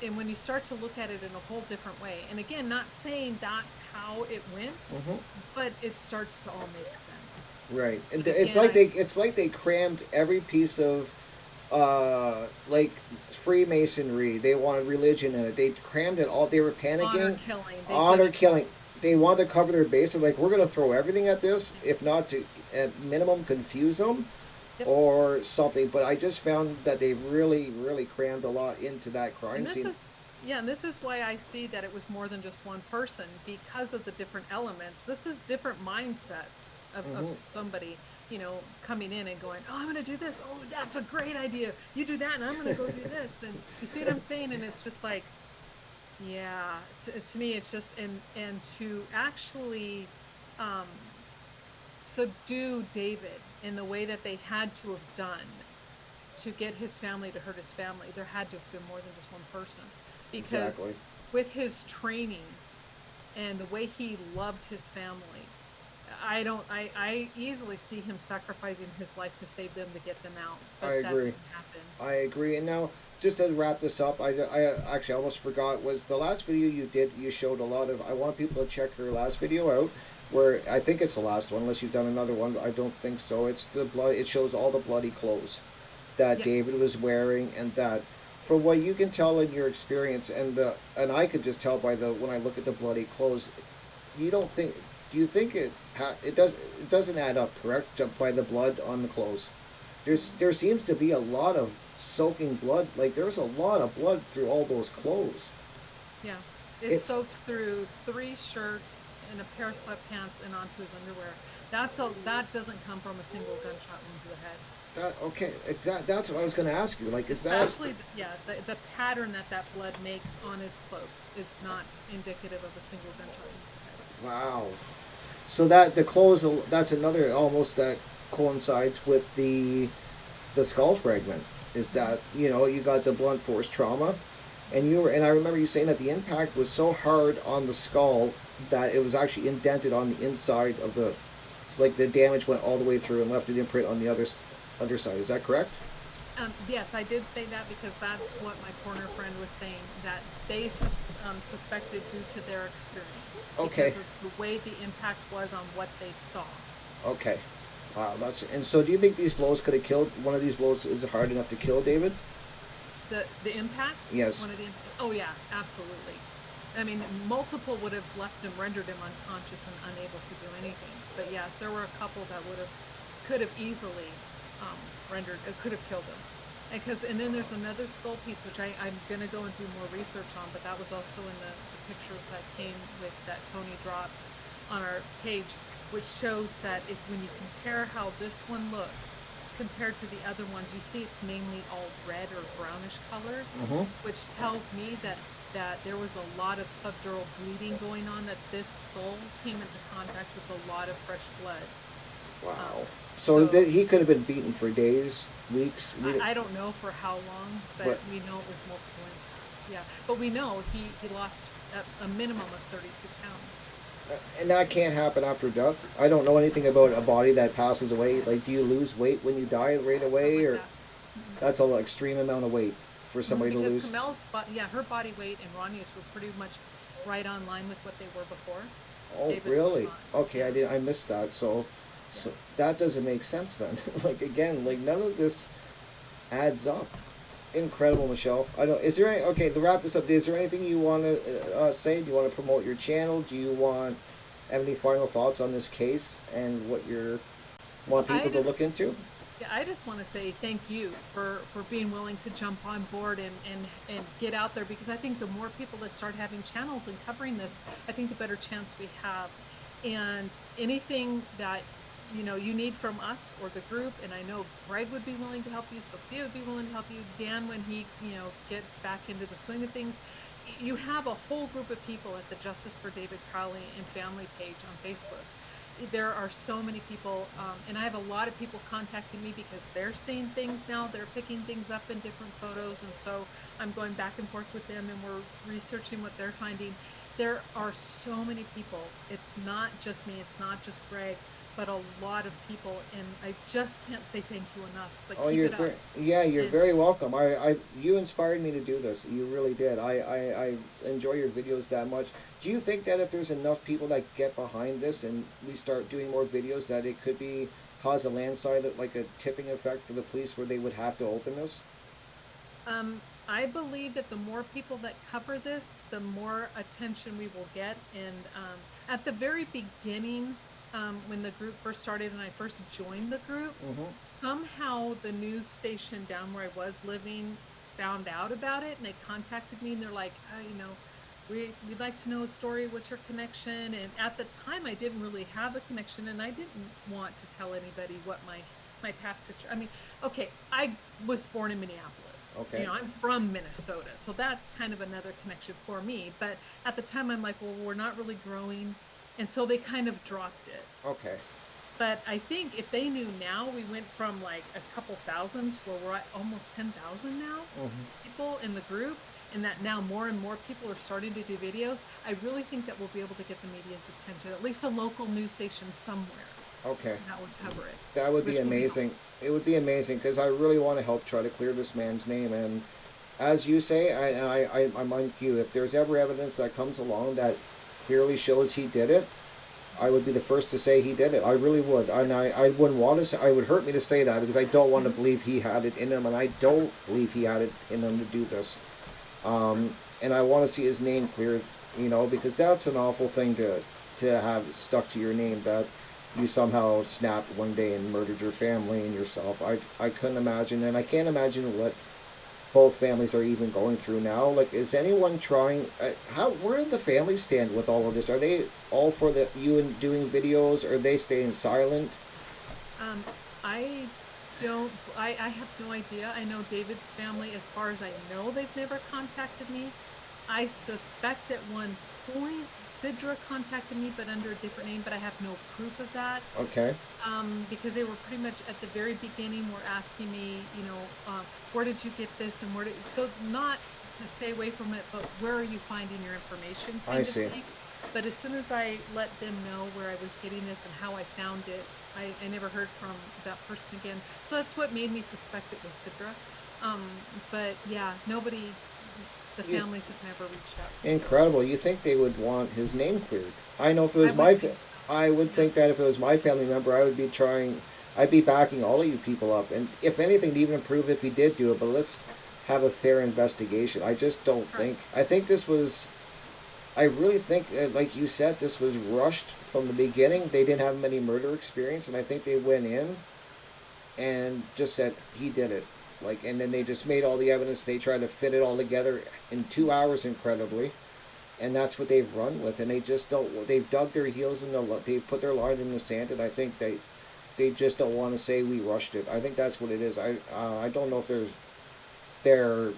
And when you start to look at it in a whole different way, and again, not saying that's how it went, but it starts to all make sense. Right, and But it's again, like they crammed every piece of like Freemasonry. They wanted religion in it. They crammed it all. They were honor panicking. killing, they did Honor it. killing. They wanted to cover their base. They're like, we're going to throw everything at this, if not to at minimum confuse them Yep. or something. But I just found that they really, really crammed a lot into that crime And this scene. is, yeah, and this is why I see that it was more than just one person because of the different elements. This is different mindsets of somebody, coming in and going, oh, I'm going to do this. Oh, that's a great idea. You do that, and I'm going to go do this. And you see what I'm saying? And it's just like, yeah, to me, it's just, and to actually um, subdue David in the way that they had to have done to get his family to hurt his family, there had to have been more than just one person. Because Exactly. with his training and the way he loved his family, I easily see him sacrificing his life to save them, to get them out. I But that agree. didn't happen. I agree. And now, just to wrap this up, I actually almost forgot, was the last video you did, you showed a lot of, I want people to check your last video out, where I think it's the last one, unless you've done another one. I don't think so. It's the blood, it shows all the bloody clothes that Yeah. David was wearing, and that, from what you can tell in your experience, and I could just tell by the, when I look at the bloody clothes, you don't think, do you think it doesn't add up, correct, by the blood on the clothes? There seems to be a lot of soaking blood. Like, there's a lot of blood through all those clothes. Yeah. It's It's soaked through 3 shirts and a pair of sweatpants and onto his underwear. That doesn't come from a single gunshot wound to the head. that okay. Exact. That's what I was going to ask you. Like, is that Especially, the pattern that blood makes on his clothes is not indicative of a single gunshot wound to the head. wow? So that the clothes. That's another almost that coincides with the skull fragment. Is that, you got the blunt force trauma, and I remember you saying that the impact was so hard on the skull that it was actually indented on the inside of the, it's like the damage went all the way through and left an imprint on the underside. Is that correct? Yes, I did say that because that's what my corner friend was saying, that they suspected due to their experience. Okay. Because of the way the impact was on what they saw. Okay. Wow, that's, and so do you think these blows could have killed, one of these blows is hard enough to kill David? The impact? Yes. One of the, oh yeah, absolutely. I mean, multiple would have left him, rendered him unconscious and unable to do anything. But yes, there were a couple that could have easily could have killed him. And then there's another skull piece, which I'm going to go and do more research on, but that was also in the pictures that came with, that Tony dropped on our page, which shows that when you compare how this one looks compared to the other ones, you see it's mainly all red or brownish color, which tells me that there was a lot of subdural bleeding going on, that this skull came into contact with a lot of fresh blood. Wow. So he could have been beaten for days, weeks. I don't know for how long, but we know it was multiple impacts. Yeah, but we know he lost a minimum of 32 pounds. And that can't happen after death. I don't know anything about a body that passes away. Like, do you lose weight when you die right away, Like or that. that's an extreme amount of weight for somebody to Because lose? Kamel's, her body weight and Rania's were pretty much right on line with what they were before. Oh, David's really? was not. Okay, I missed that. So that doesn't make sense then. Like, again, like, none of this adds up. Incredible, Michelle. I don't. Is there any? Okay, to wrap this up, is there anything you want to say? Do you want to promote your channel? Do you have any final thoughts on this case and what you want people to look into? Yeah, I just want to say thank you for being willing to jump on board and get out there, because I think the more people that start having channels and covering this, I think the better chance we have. And anything that you need from us or the group, and I know Greg would be willing to help you, Sophia would be willing to help you, Dan when he gets back into the swing of things. You have a whole group of people at the Justice for David Crowley and family page on Facebook there are so many people, and I have a lot of people contacting me because they're seeing things now. They're picking things up in different photos, and so I'm going back and forth with them, and we're researching what they're finding. There are so many people. It's not just me. It's not just Greg, but a lot of people, and I just can't say thank you enough. But Oh, keep you're it up. very, yeah, you're And very welcome. You inspired me to do this. You really did. I enjoy your videos that much. Do you think that if there's enough people that get behind this and we start doing more videos, that it could be cause a landslide, like a tipping effect for the police, where they would have to open this? I believe that the more people that cover this, the more attention we will get. And at the very beginning, when the group first started and I first joined the group, Mm-hmm. somehow the news station down where I was living found out about it, and they contacted me, and they're like, we'd like to know a story. What's your connection? And at the time, I didn't really have a connection, and I didn't want to tell anybody what my past history. I mean, okay, I was born in Minneapolis. Okay. I'm from Minnesota, so that's kind of another connection for me. But at the time, I'm like, well, we're not really growing, and so they kind of dropped it. Okay. But I think if they knew now, we went from like a couple thousand to where we're at almost 10,000 now Mm-hmm. people in the group, and that now more and more people are starting to do videos. I really think that we'll be able to get the media's attention, at least a local news station somewhere Okay. that would cover it, That would be which will be amazing. It would be amazing because I really want to help try to clear this man's name. And as you say, I'm like you. If there's ever evidence that comes along that clearly shows he did it, I would be the first to say he did it. I really would. And I wouldn't want to say, I would hurt me to say that because I don't want to Mhm. believe he had it in him, and I don't believe he had it in him to do this. And I want to see his name cleared, because that's an awful thing to have stuck to your name, that you somehow snapped one day and murdered your family and yourself. I couldn't imagine, and I can't imagine what both families are even going through now. Like, is anyone trying? Where did the family stand with all of this? Are they all for you and doing videos? Or are they staying silent? um, I don't, I have no idea. I know David's family, as far as I know, they've never contacted me. I suspect at one point Sidra contacted me, but under a different name, but I have no proof of that. Okay, Because they were pretty much at the very beginning were asking me, where did you get this, and so not to stay away from it, but where are you finding your information, I kind of see. thing. But as soon as I let them know where I was getting this and how I found it, I never heard from that person again. So that's what made me suspect it was Sidra. Um, but yeah, nobody, the You, families have never reached out to me. incredible. You think they would want his name cleared? I know if it I was would think so. I would Yeah. think that if it was my family member, I would be trying. I'd be backing all of you people up, and if anything, to even improve if he did do it. But let's have a fair investigation. I just don't think. Right. I think this was. I really think, like you said, this was rushed from the beginning. They didn't have many murder experience, and I think they went in and just said he did it. Like, and then they just made all the evidence. They tried to fit it all together in 2 hours, incredibly, and that's what they've run with. And they just don't. They've dug their heels in the. They've put their line in the sand, and I think they just don't want to say we rushed it. I think that's what it is. I don't know if they're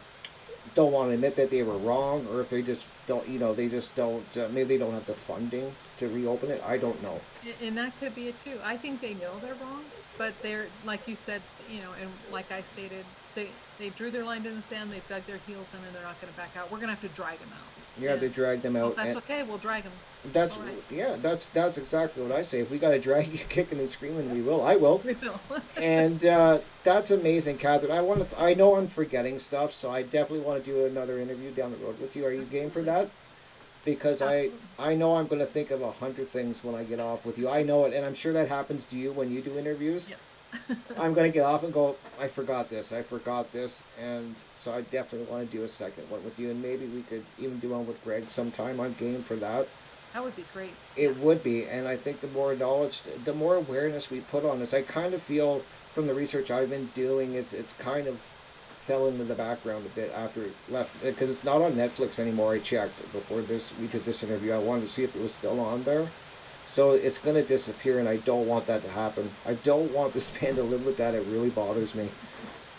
don't want to admit that they were wrong, or if they just don't, they just don't, maybe they don't have the funding to reopen it. I don't know. And that could be it too. I think they know they're wrong, but they're, like you said, and like I stated, they drew their line in the sand, they've dug their heels in, and they're not going to back out. We're going to have to drag them You out. have to And drag them well, out, that's and okay. We'll drag them. that's All right. yeah, that's exactly what I say. If we got to drag you kicking and screaming, we will. I will. We will. And that's amazing, Catherine. I want to. I know I'm forgetting stuff, so I definitely want to do another interview down the road with you. Are you game for Absolutely. that? Because Absolutely. I know I'm going to think of 100 things when I get off with you. I know it, and I'm sure that happens to you when you do interviews. Yes. I'm going to get off and go, I forgot this, and so I definitely want to do a second one with you, and maybe we could even do one with Greg sometime. I'm game for that. That would be great. Yeah. It would be, and I think the more knowledge, the more awareness we put on this, I kind of feel from the research I've been doing, is it's kind of fell into the background a bit after it left, because it's not on Netflix anymore. I checked before we did this interview. I wanted to see if it was still on there. So it's going to disappear, and I don't want that to happen. I don't want this man to live with that. It really bothers me.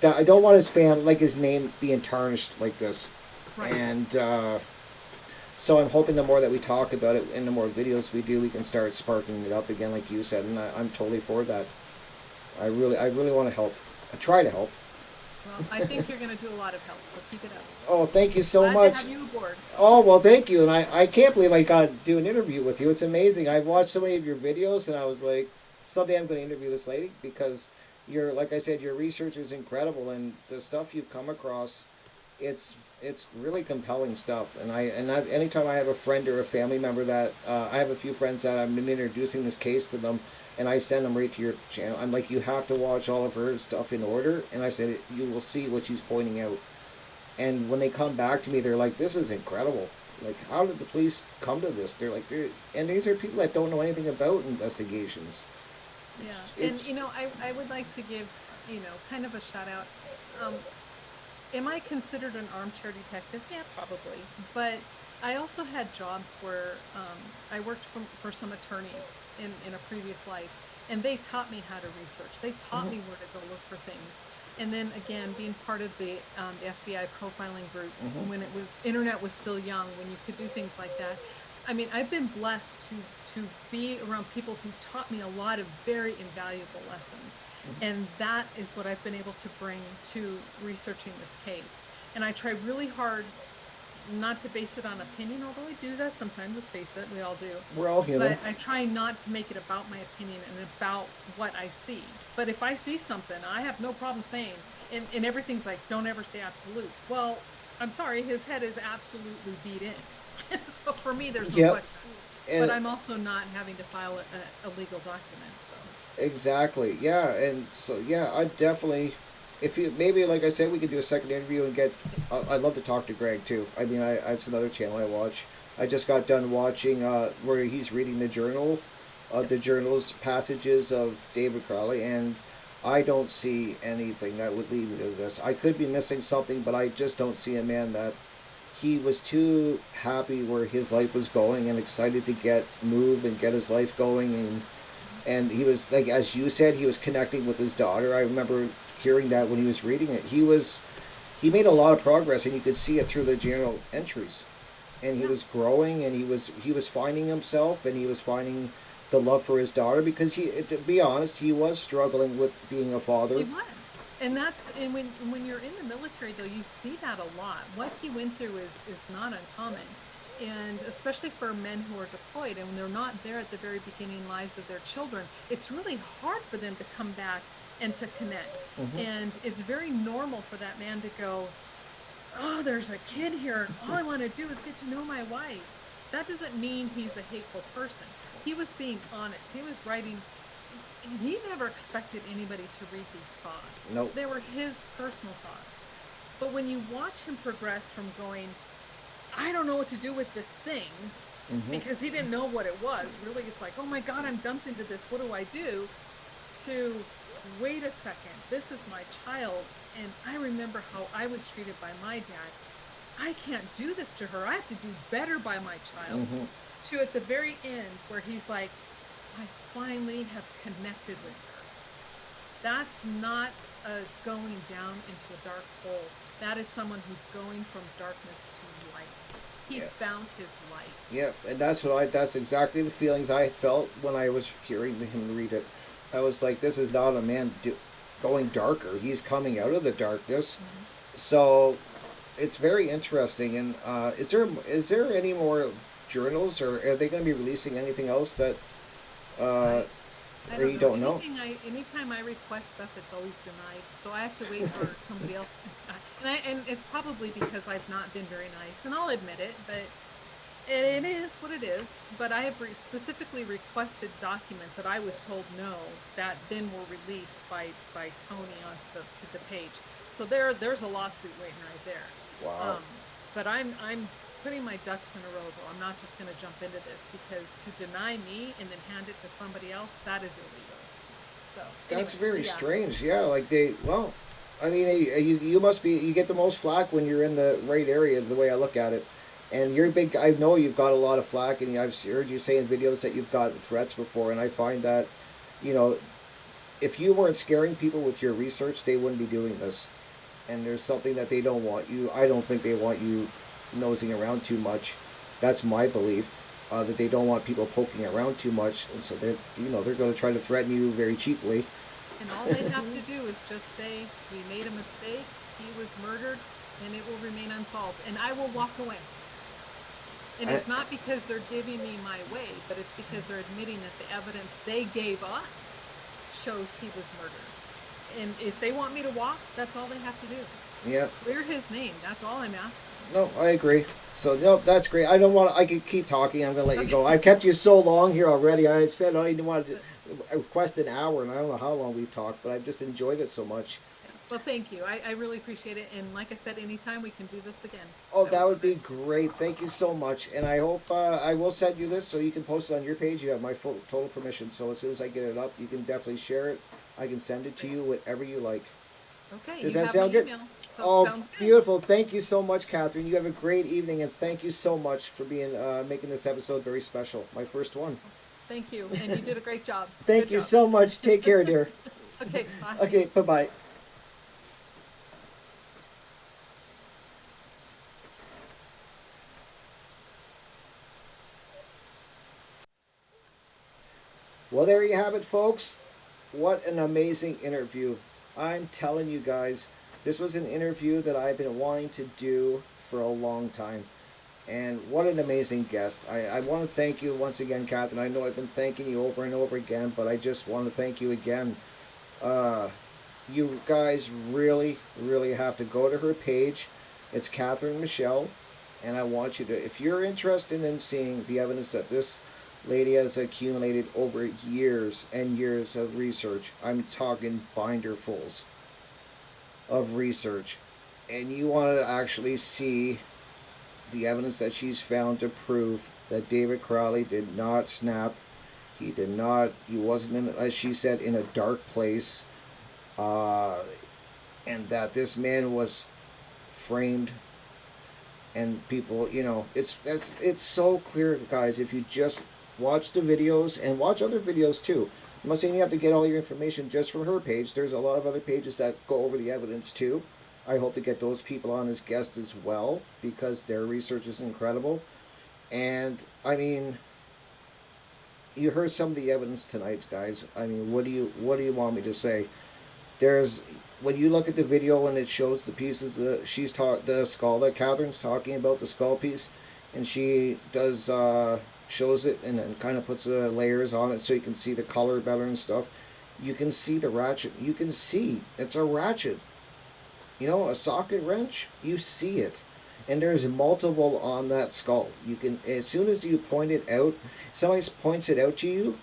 I don't want his name being tarnished like this. Right. And So I'm hoping the more that we talk about it and the more videos we do, we can start sparking it up again, like you said, and I'm totally for that. I really want to help. I try to help. Well, I think you're going to do a lot of help, so keep it up. Oh, thank you so Glad to much. have you aboard. Oh, well, thank you. And I can't believe I got to do an interview with you. It's amazing. I've watched so many of your videos, and I was like, someday I'm going to interview this lady because like I said, your research is incredible, and the stuff you've come across, it's really compelling stuff. Anytime I have a friend or a family member that I have a few friends that I'm introducing this case to them, and I send them right to your channel. I'm like, you have to watch all of her stuff in order, and I said, you will see what she's pointing out. And when they come back to me, they're like, this is incredible. Like, how did the police come to this? And these are people that don't know anything about investigations. Yeah, and I would like to give, kind of a shout out. Am I considered an armchair detective? Yeah, probably. But I also had jobs where I worked for some attorneys in a previous life, and they taught me how to research. They taught me where to go look for things. And then again, being part of the FBI profiling groups when internet was still young, when you could do things like that. I mean, I've been blessed to be around people who taught me a lot of very invaluable lessons. And that is what I've been able to bring to researching this case. And I try really hard not to base it on opinion, although I do that sometimes, let's face it, we all do. We're all human. But I try not to make it about my opinion and about what I see. But if I see something, I have no problem saying, and everything's like, don't ever say absolutes. Well, I'm sorry, his head is absolutely beat in. So for me, there's no question. But I'm also not having to file a legal document, so. Exactly, yeah, and so, yeah, I definitely, if you, maybe, like I said, we could do a second interview and get, I'd love to talk to Greg, too. I mean, it's another channel I watch. I just got done watching where he's reading the journal, the journal's passages of David Crowley, and I don't see anything that would lead me to this. I could be missing something, but I just don't see a man that he was too happy where his life was going and excited to move and get his life going, and he was, like, as you said, he was connecting with his daughter. I remember hearing that when he was reading it. He made a lot of progress, and you could see it through the journal entries. And he was growing, and he was finding himself, and he was finding the love for his daughter, because to be honest, he was struggling with being a father. He was. And when you're in the military, though, you see that a lot. What he went through is not uncommon. And especially for men who are deployed and when they're not there at the very beginning lives of their children, it's really hard for them to come back and to connect. And it's very normal for that man to go, oh, there's a kid here. All I want to do is get to know my wife. That doesn't mean he's a hateful person. He was being honest. He was writing. He never expected anybody to read these thoughts. Nope. They were his personal thoughts. But when you watch him progress from going, I don't know what to do with this thing, because he didn't know what it was. Really, it's like, oh my God, I'm dumped into this. What do I do? To wait a second, this is my child, and I remember how I was treated by my dad. I can't do this to her. I have to do better by my child. To at the very end where he's like, I finally have connected with her. That's not going down into a dark hole. That is someone who's going from darkness to light. He found his light. Yeah, and that's exactly the feelings I felt when I was hearing him read it. I was like, this is not a man going darker. He's coming out of the darkness. So it's very interesting. And is there any more journals, or are they going to be releasing anything else that or you don't know? Anytime I request stuff, it's always denied. So I have to wait for somebody else. And it's probably because I've not been very nice, and I'll admit it, but it is what it is. But I have specifically requested documents that I was told no, that then were released by Tony onto the page. So there's a lawsuit waiting right there. Wow. But I'm putting my ducks in a row, though. I'm not just going to jump into this, because to deny me and then hand it to somebody else, that is illegal. So that's very strange. Yeah, like I mean, you get the most flack when you're in the right area, the way I look at it. And you're big. I know you've got a lot of flack, and I've heard you say in videos that you've gotten threats before. And I find that, if you weren't scaring people with your research, they wouldn't be doing this. And there's something that they don't want you. I don't think they want you nosing around too much. That's my belief. That they don't want people poking around too much, and so they're going to try to threaten you very cheaply. And all they have to do is just say, we made a mistake, he was murdered, and it will remain unsolved. And I will walk away. And I, it's not because they're giving me my way, but it's because they're admitting that the evidence they gave us shows he was murdered. And if they want me to walk, that's all they have to do. yeah. Clear his name. That's all I'm asking. No, I agree. So no, that's great. I don't want. I could keep talking. I'm gonna let you go. Okay. I've kept you so long here already. I said I didn't want to request an hour, and I don't know how long we've talked, but I've just enjoyed it so much. Well, thank you. I really appreciate it. And like I said, anytime we can do this again. Oh, that would be great. Thank you so much. And I hope I will send you this so you can post it on your page. You have my full total permission. So as soon as I get it up, you can definitely share it. I can send it to you, whatever you like. Okay. Does you that have sound my good? email, so Oh, sounds good. beautiful. Thank you so much, Catherine. You have a great evening, and thank you so much for being making this episode very special. My first one. Thank you. And you did a great job. Thank Good you job. so much. Take care, dear. Okay. Bye. Okay, bye-bye. Well, there you have it, folks. What an amazing interview. I'm telling you guys, this was an interview that I've been wanting to do for a long time. And what an amazing guest. I want to thank you once again, Catherine. I know I've been thanking you over and over again, but I just want to thank you again. You guys really, really have to go to her page. It's Catherine Michele. And I want you to, if you're interested in seeing the evidence that this lady has accumulated over years and years of research, I'm talking binderfuls of research, and you want to actually see the evidence that she's found to prove that David Crowley did not snap. He wasn't, in, as she said, in a dark place. And that this man was framed. And people, it's so clear, guys, if you just watch the videos and watch other videos too. I'm not saying you have to get all your information just from her page. There's a lot of other pages that go over the evidence too. I hope to get those people on as guests as well, because their research is incredible. And I mean, you heard some of the evidence tonight, guys. I mean, what do you want me to say? There's, when you look at the video and it shows the pieces that she's taught, the skull that Catherine's talking about, the skull piece, and she does shows it and then kind of puts the layers on it so you can see the color better and stuff. You can see the ratchet. You can see it's a ratchet. A socket wrench. You see it, and there's multiple on that skull. You can, as soon as you point it out, somebody points it out to you.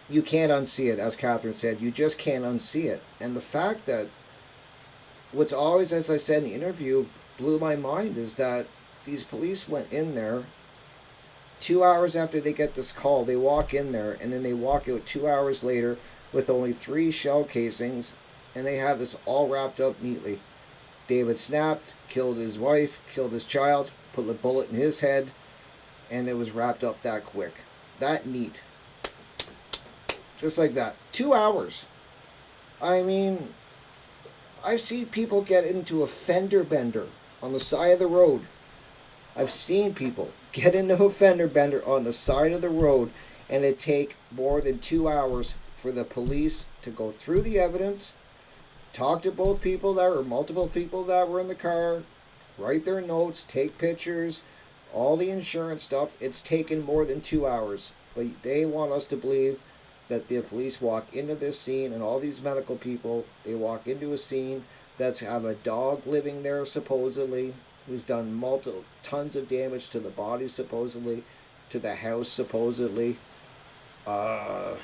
You can't unsee it, as Catherine said. You just can't unsee it. And the fact that what's always, as I said in the interview, blew my mind is that these police went in there 2 hours after they get this call. They walk in there, and then they walk out 2 hours later with only 3 shell casings, and they have this all wrapped up neatly. David snapped, killed his wife, killed his child, put a bullet in his head, and it was wrapped up that quick. That neat. Just like that. 2 hours. I mean, I've seen people get into a fender bender on the side of the road. I've seen people get into a fender bender on the side of the road, and it take more than 2 hours for the police to go through the evidence, talk to both people that were, multiple people that were in the car, write their notes, take pictures, all the insurance stuff. It's taken more than 2 hours. But they want us to believe that the police walk into this scene, and all these medical people, they walk into a scene that's have a dog living there supposedly, who's done tons of damage to the body supposedly, to the house supposedly. The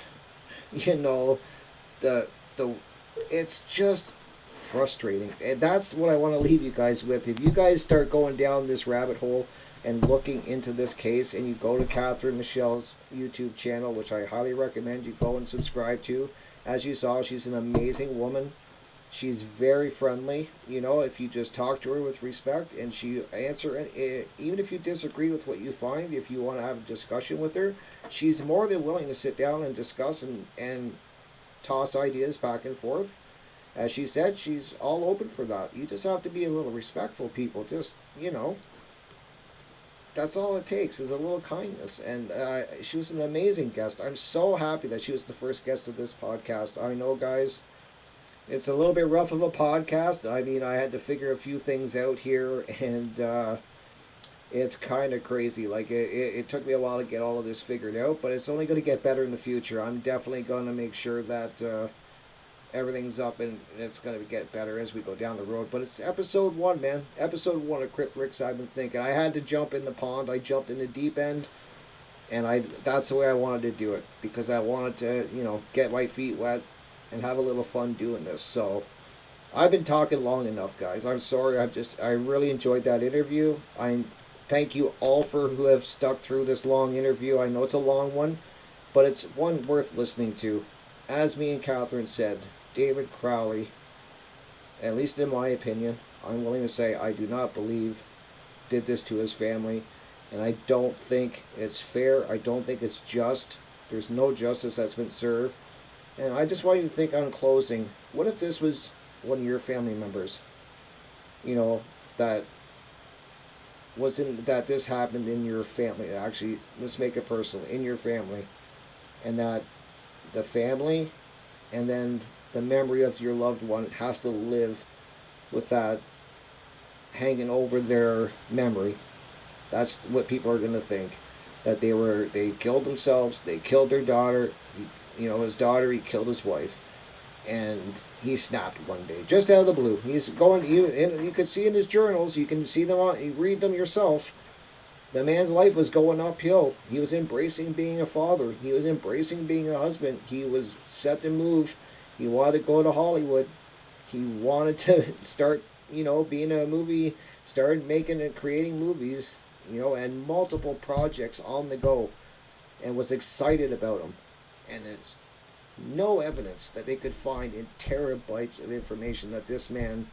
it's just frustrating, and that's what I want to leave you guys with. If you guys start going down this rabbit hole and looking into this case, and you go to Catherine Michele's YouTube channel, which I highly recommend you go and subscribe to. As you saw, she's an amazing woman. She's very friendly, if you just talk to her with respect, and she answer it. Even if you disagree with what you find, if you want to have a discussion with her, she's more than willing to sit down and discuss and toss ideas back and forth. As she said, she's all open for that. You just have to be a little respectful, people. Just, that's all it takes is a little kindness. And she was an amazing guest. I'm so happy that she was the first guest of this podcast. I know, guys, it's a little bit rough of a podcast. I mean, I had to figure a few things out here, and it's kind of crazy. Like, it took me a while to get all of this figured out, but it's only going to get better in the future. I'm definitely going to make sure that everything's up and it's going to get better as we go down the road. But it's episode 1, man. Episode 1 of Crypt Rick's I've Been Thinking. I had to jump in the pond. I jumped in the deep end, and that's the way I wanted to do it, because I wanted to, get my feet wet and have a little fun doing this. So I've been talking long enough, guys. I'm sorry. I really enjoyed that interview. I thank you all for who have stuck through this long interview. I know it's a long one, but it's one worth listening to. As me and Catherine said, David Crowley, at least in my opinion, I'm willing to say I do not believe did this to his family, and I don't think it's fair. I don't think it's just. There's no justice that's been served. And I just want you to think on closing, what if this was one of your family members, that that this happened in your family? Actually, let's make it personal, in your family, and that the family and then the memory of your loved one has to live with that hanging over their memory. That's what people are going to think, that they killed themselves, they killed their daughter, his daughter, he killed his wife, and he snapped one day, just out of the blue. He's going, you could see in his journals, you can see them you read them yourself. The man's life was going uphill. He was embracing being a father. He was embracing being a husband. He was set to move. He wanted to go to Hollywood. He wanted to start, being a movie, started making and creating movies, and multiple projects on the go, and was excited about them. And there's no evidence that they could find in terabytes of information that this man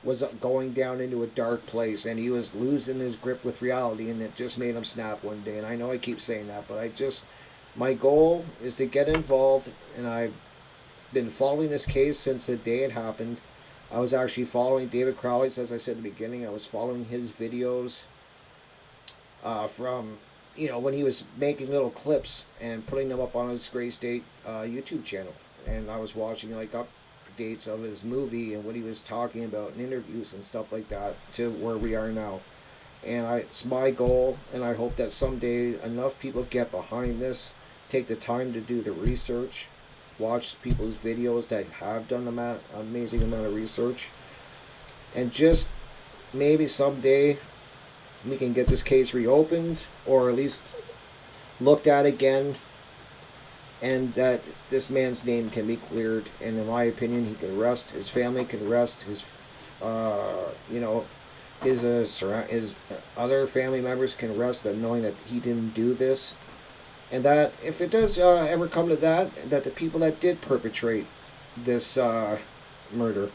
was going down into a dark place and he was losing his grip with reality, and it just made him snap one day. And I know I keep saying that, but my goal is to get involved, and I've been following this case since the day it happened. I was actually following David Crowley's, as I said at the beginning. I was following his videos from when he was making little clips and putting them up on his Gray State YouTube channel. And I was watching updates of his movie and what he was talking about in interviews and stuff like that to where we are now. And it's my goal, and I hope that someday enough people get behind this, take the time to do the research, watch people's videos that have done an amazing amount of research, and just maybe someday we can get this case reopened, or at least looked at again, and that this man's name can be cleared. And in my opinion, he can rest. His family can rest. His his other family members can rest, but knowing that he didn't do this, and that if it does ever come to that the people that did perpetrate this murder,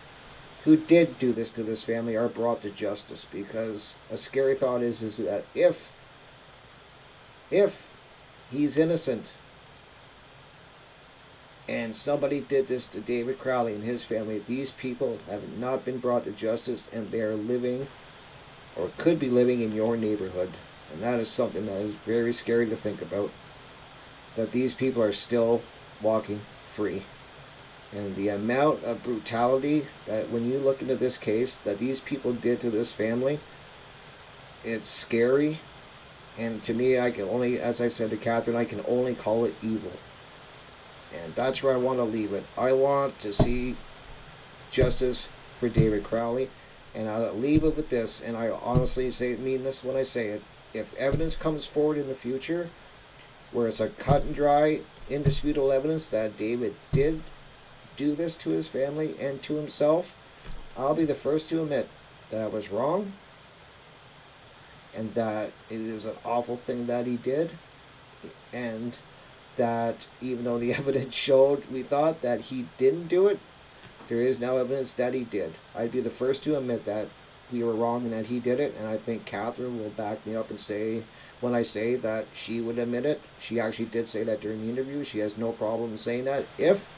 who did do this to this family, are brought to justice. Because a scary thought is that if he's innocent and somebody did this to David Crowley and his family, these people have not been brought to justice, and they are living or could be living in your neighborhood. And that is something that is very scary to think about, that these people are still walking free. And the amount of brutality that, when you look into this case, that these people did to this family, it's scary. And to me, I can only, as I said to Catherine, I can only call it evil. And that's where I want to leave it. I want to see justice for David Crowley. And I'll leave it with this, and I honestly mean this when I say it. If evidence comes forward in the future where it's a cut and dry, indisputable evidence that David did do this to his family and to himself, I'll be the first to admit that I was wrong, and that it was an awful thing that he did, and that even though the evidence showed we thought that he didn't do it, there is now evidence that he did. I'd be the first to admit that we were wrong and that he did it, and I think Catherine will back me up and say, when I say that she would admit it, she actually did say that during the interview. She has no problem in saying that. If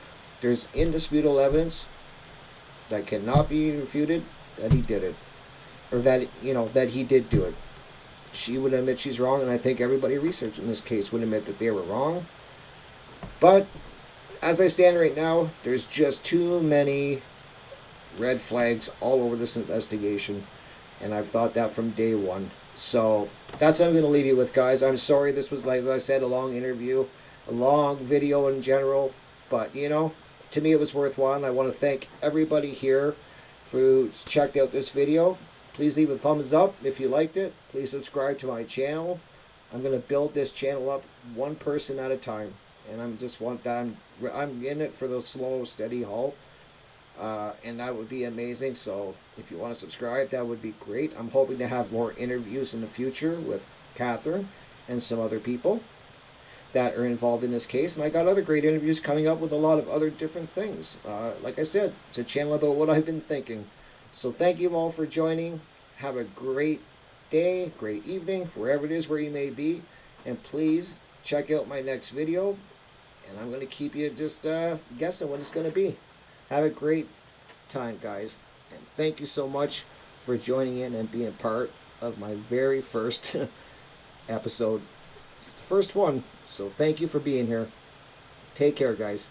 there's indisputable evidence that cannot be refuted that he did it, or that that he did do it. she would admit she's wrong, and I think everybody researching this case would admit that they were wrong. But as I stand right now, there's just too many red flags all over this investigation, and I've thought that from day one. So that's what I'm going to leave you with, guys. I'm sorry this was, like as I said, a long interview, a long video in general, but you know, to me it was worthwhile, and I want to thank everybody here who checked out this video. Please leave a thumbs up if you liked it. Please subscribe to my channel. I'm going to build this channel up one person at a time, and I'm just want that. I'm in it for the slow, steady haul, and that would be amazing. So if you want to subscribe, that would be great. I'm hoping to have more interviews in the future with Catherine and some other people that are involved in this case, and I got other great interviews coming up with a lot of other different things. Like I said, it's a channel about what I've been thinking. So thank you all for joining. Have a great day, great evening, wherever it is where you may be, and please check out my next video, and I'm going to keep you just guessing what it's going to be. Have a great time, guys, and thank you so much for joining in and being part of my very first episode. It's the first one, so thank you for being here. Take care, guys.